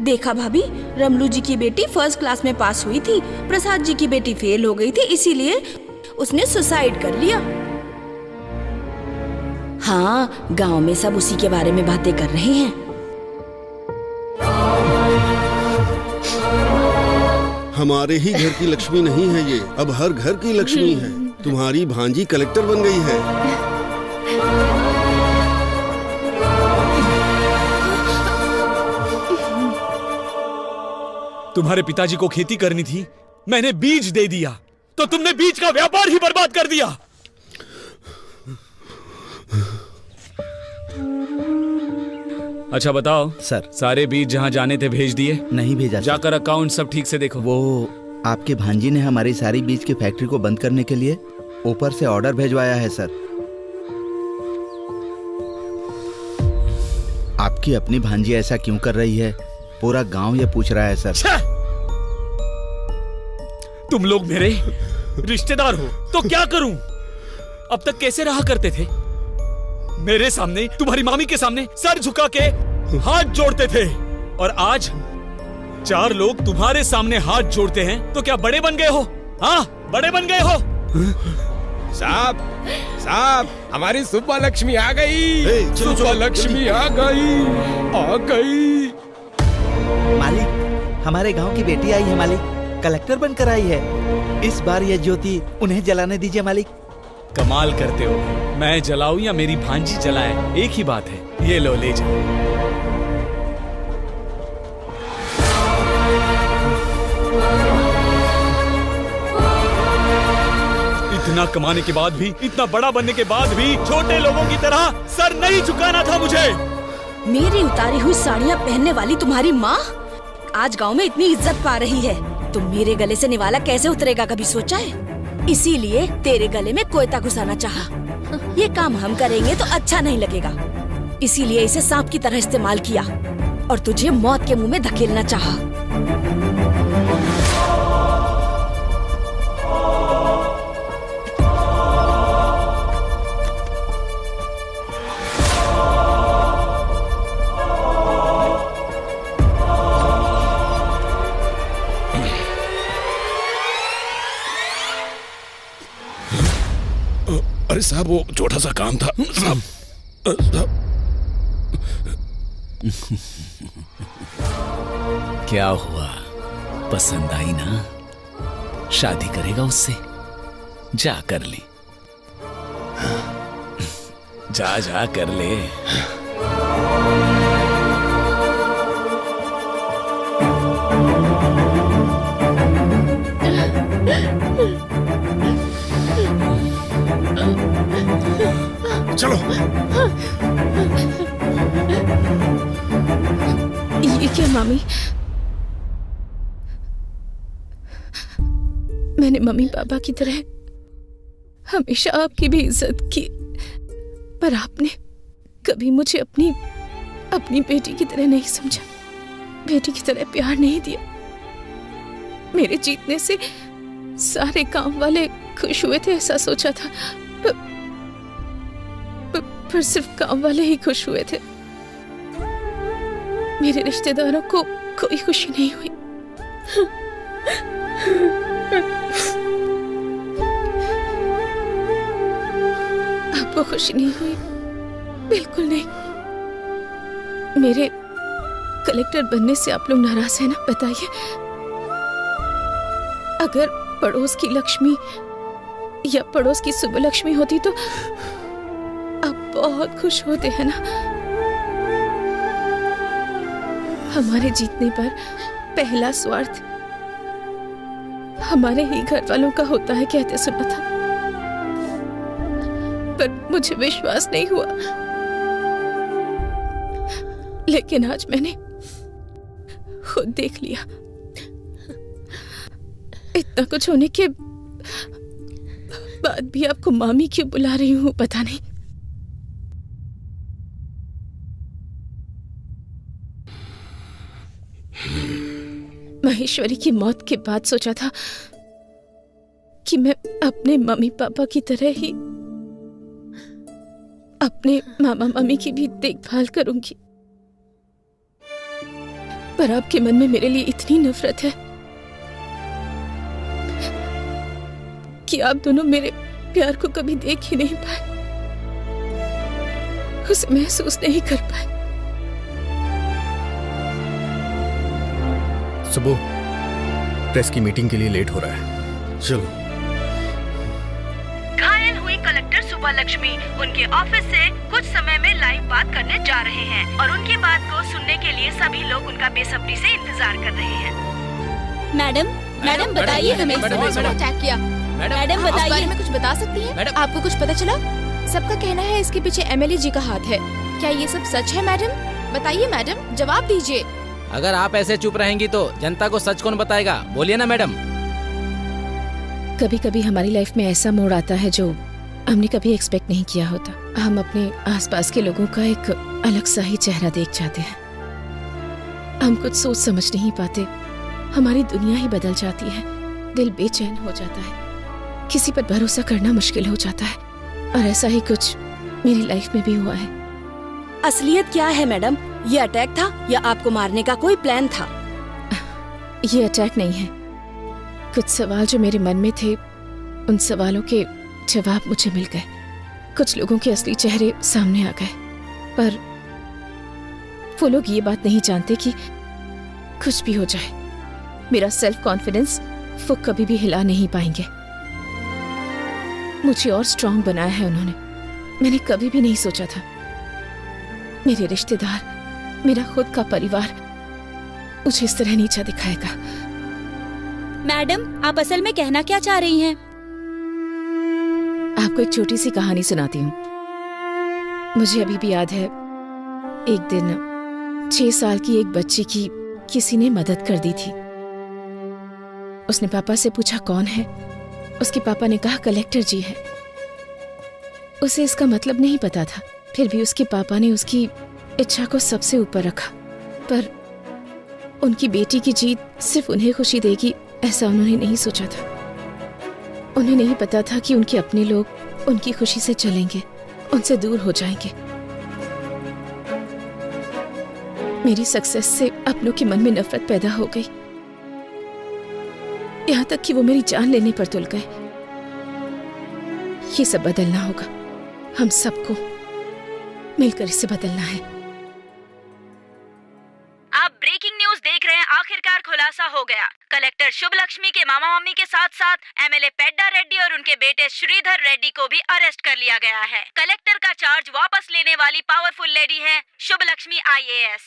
देखा भाभी, रमलू जी की बेटी फर्स्ट क्लास में पास हुई थी, प्रसाद जी की बेटी फेल हो गई थी, इसीलिए उसने सुसाइड कर लिया। हाँ, गांव में सब उसी के बारे में बातें कर रहे हैं। हमारे ही घर की लक्ष्मी नहीं है ये, अब हर घर की लक्ष्मी है। तुम्हारी भांजी कलेक्टर बन गई है। तुम्हारे पिताजी को खेती करनी थी, मैंने बीज दे दिया तो तुमने बीज का व्यापार ही बर्बाद कर दिया। अच्छा बताओ सर, सारे बीज जहां जाने थे भेज दिए? नहीं भेजा। जाकर अकाउंट सब ठीक से देखो। वो आपके भांजी ने हमारी सारी बीज की फैक्ट्री को बंद करने के लिए ऊपर से ऑर्डर भेजवाया है सर। आपकी अपनी भांजी ऐसा क्यों कर रही है, पूरा गांव ये पूछ रहा है सर। तुम लोग मेरे रिश्तेदार हो तो क्या करूं? अब तक कैसे रहा करते थे? मेरे सामने, तुम्हारी मामी के सामने सर झुका के हाथ जोड़ते थे, और आज 4 लोग तुम्हारे सामने हाथ जोड़ते हैं तो क्या बड़े बन गए हो? हाँ, बड़े बन गए हो? साहब, साहब, हमारी सुब्बा लक्ष्मी आ गई। सुब्बा लक्ष्मी आ गई, आ गई। मालिक, हमारे गांव की बेटी आई है मालिक, कलेक्टर बनकर आई है। इस बार ये ज्योति उन्हें जलाने दीजिए मालिक। कमाल करते हो, मैं जलाऊं या मेरी भांजी जलाए, एक ही बात है। ये लो, ले जाओ। इतना कमाने के बाद भी, इतना बड़ा बनने के बाद भी छोटे लोगों की तरह सर नहीं झुकाना था मुझे। मेरी उतारी हुई साड़ियाँ पहनने वाली तुम्हारी माँ आज गांव में इतनी इज्जत पा रही है, तो मेरे गले से निवाला कैसे उतरेगा, कभी सोचा है? इसीलिए तेरे गले में कोयता घुसाना चाहा। ये काम हम करेंगे तो अच्छा नहीं लगेगा, इसीलिए इसे सांप की तरह इस्तेमाल किया और तुझे मौत के मुंह में धकेलना चाहा। अरे साहब वो छोटा सा काम था साहब। क्या हुआ, पसंद आई ना? शादी करेगा उससे? जा कर ले, जा जा कर ले। चलो। ये क्या मामी? मैंने मम्मी पापा की तरह हमेशा आपकी भी इज्जत की, पर आपने कभी मुझे अपनी बेटी की तरह नहीं समझा, बेटी की तरह प्यार नहीं दिया। मेरे जीतने से सारे गांव वाले खुश हुए थे ऐसा सोचा था, पर सिर्फ गांव वाले ही खुश हुए थे। मेरे रिश्तेदारों को कोई खुशी नहीं हुई। आपको खुशी नहीं हुई? बिल्कुल नहीं। मेरे कलेक्टर बनने से आप लोग नाराज हैं ना? बताइए, अगर पड़ोस की लक्ष्मी या पड़ोस की सुबलक्ष्मी होती तो आप बहुत खुश होते हैं ना? हमारे जीतने पर पहला स्वार्थ हमारे ही घर वालों का होता है कहते सुना था, पर मुझे विश्वास नहीं हुआ। लेकिन आज मैंने खुद देख लिया। इतना कुछ होने के बाद भी आपको मामी क्यों बुला रही हूँ पता नहीं। महेश्वरी की मौत के बाद सोचा था कि मैं अपने मम्मी पापा की तरह ही अपने मामा मामी की भी देखभाल करूंगी, पर आपके मन में मेरे लिए इतनी नफरत है कि आप दोनों मेरे प्यार को कभी देख ही नहीं पाए, उसे महसूस नहीं कर पाए। सुबह प्रेस की मीटिंग के लिए लेट हो रहा है, चलो। घायल हुई कलेक्टर सुबलक्ष्मी उनके ऑफिस से कुछ समय में लाइव बात करने जा रहे हैं और उनकी बात को सुनने के लिए सभी लोग उनका बेसब्री से इंतजार कर रहे हैं। मैडम बताइए हमें अटैक किया। मैडम बताइए, इस बारे में कुछ बता सकती हैं? आपको कुछ पता चला? सबका कहना है इसके पीछे एमएलए जी का हाथ है, क्या ये सब सच है? मैडम बताइए, मैडम जवाब दीजिए। अगर आप ऐसे चुप रहेंगी तो जनता को सच कौन बताएगा? बोलिए ना मैडम। कभी कभी हमारी लाइफ में ऐसा मोड़ आता है जो हमने कभी एक्सपेक्ट नहीं किया होता। हम अपने आसपास के लोगों का एक अलग सा ही चेहरा देख जाते हैं। हम कुछ सोच समझ नहीं पाते, हमारी दुनिया ही बदल जाती है, दिल बेचैन हो जाता है, किसी पर भरोसा करना मुश्किल हो जाता है। और ऐसा ही कुछ मेरी लाइफ में भी हुआ है। असलियत क्या है मैडम? ये अटैक था या आपको मारने का कोई प्लान था? ये अटैक नहीं है। कुछ सवाल जो मेरे मन में थे, उन सवालों के जवाब मुझे मिल गए। कुछ लोगों के असली चेहरे सामने आ गए, पर वो लोग ये बात नहीं जानते कि कुछ भी हो जाए, मेरा सेल्फ कॉन्फिडेंस वो कभी भी हिला नहीं पाएंगे। मुझे और स्ट्रांग बनाया है उन्होंने। मैंने कभी भी नहीं सोचा था मेरे रिश्तेदार, मेरा खुद का परिवार मुझे इस तरह नीचा दिखाएगा। मैडम, आप असल में कहना क्या चाह रही हैं? आपको एक छोटी सी कहानी सुनाती हूँ। मुझे अभी भी याद है, एक दिन 6 साल की एक बच्ची की किसी ने मदद कर दी थी। उसने पापा से पूछा कौन है। उसके पापा ने कहा कलेक्टर जी है। उसे इसका मतलब नहीं पता था, फिर भी उसके पापा ने उसकी इच्छा को सबसे ऊपर रखा। पर उनकी बेटी की जीत सिर्फ उन्हें खुशी देगी ऐसा उन्होंने नहीं सोचा था। उन्हें नहीं पता था कि उनके अपने लोग उनकी खुशी से चलेंगे, उनसे दूर हो जाएंगे। मेरी सक्सेस से अपनों के मन में नफरत पैदा हो गई, यहाँ तक कि वो मेरी जान लेने पर तुल गए। ये सब बदलना होगा। हम सबको मिलकर इसे बदलना है। आप ब्रेकिंग न्यूज देख रहे हैं। आखिरकार खुलासा हो गया। कलेक्टर शुभ लक्ष्मी के मामा मामी के साथ साथ एमएलए पेड्डा रेड्डी और उनके बेटे श्रीधर रेड्डी को भी अरेस्ट कर लिया गया है। कलेक्टर का चार्ज वापस लेने वाली पावरफुल लेडी है शुभ लक्ष्मी IAS।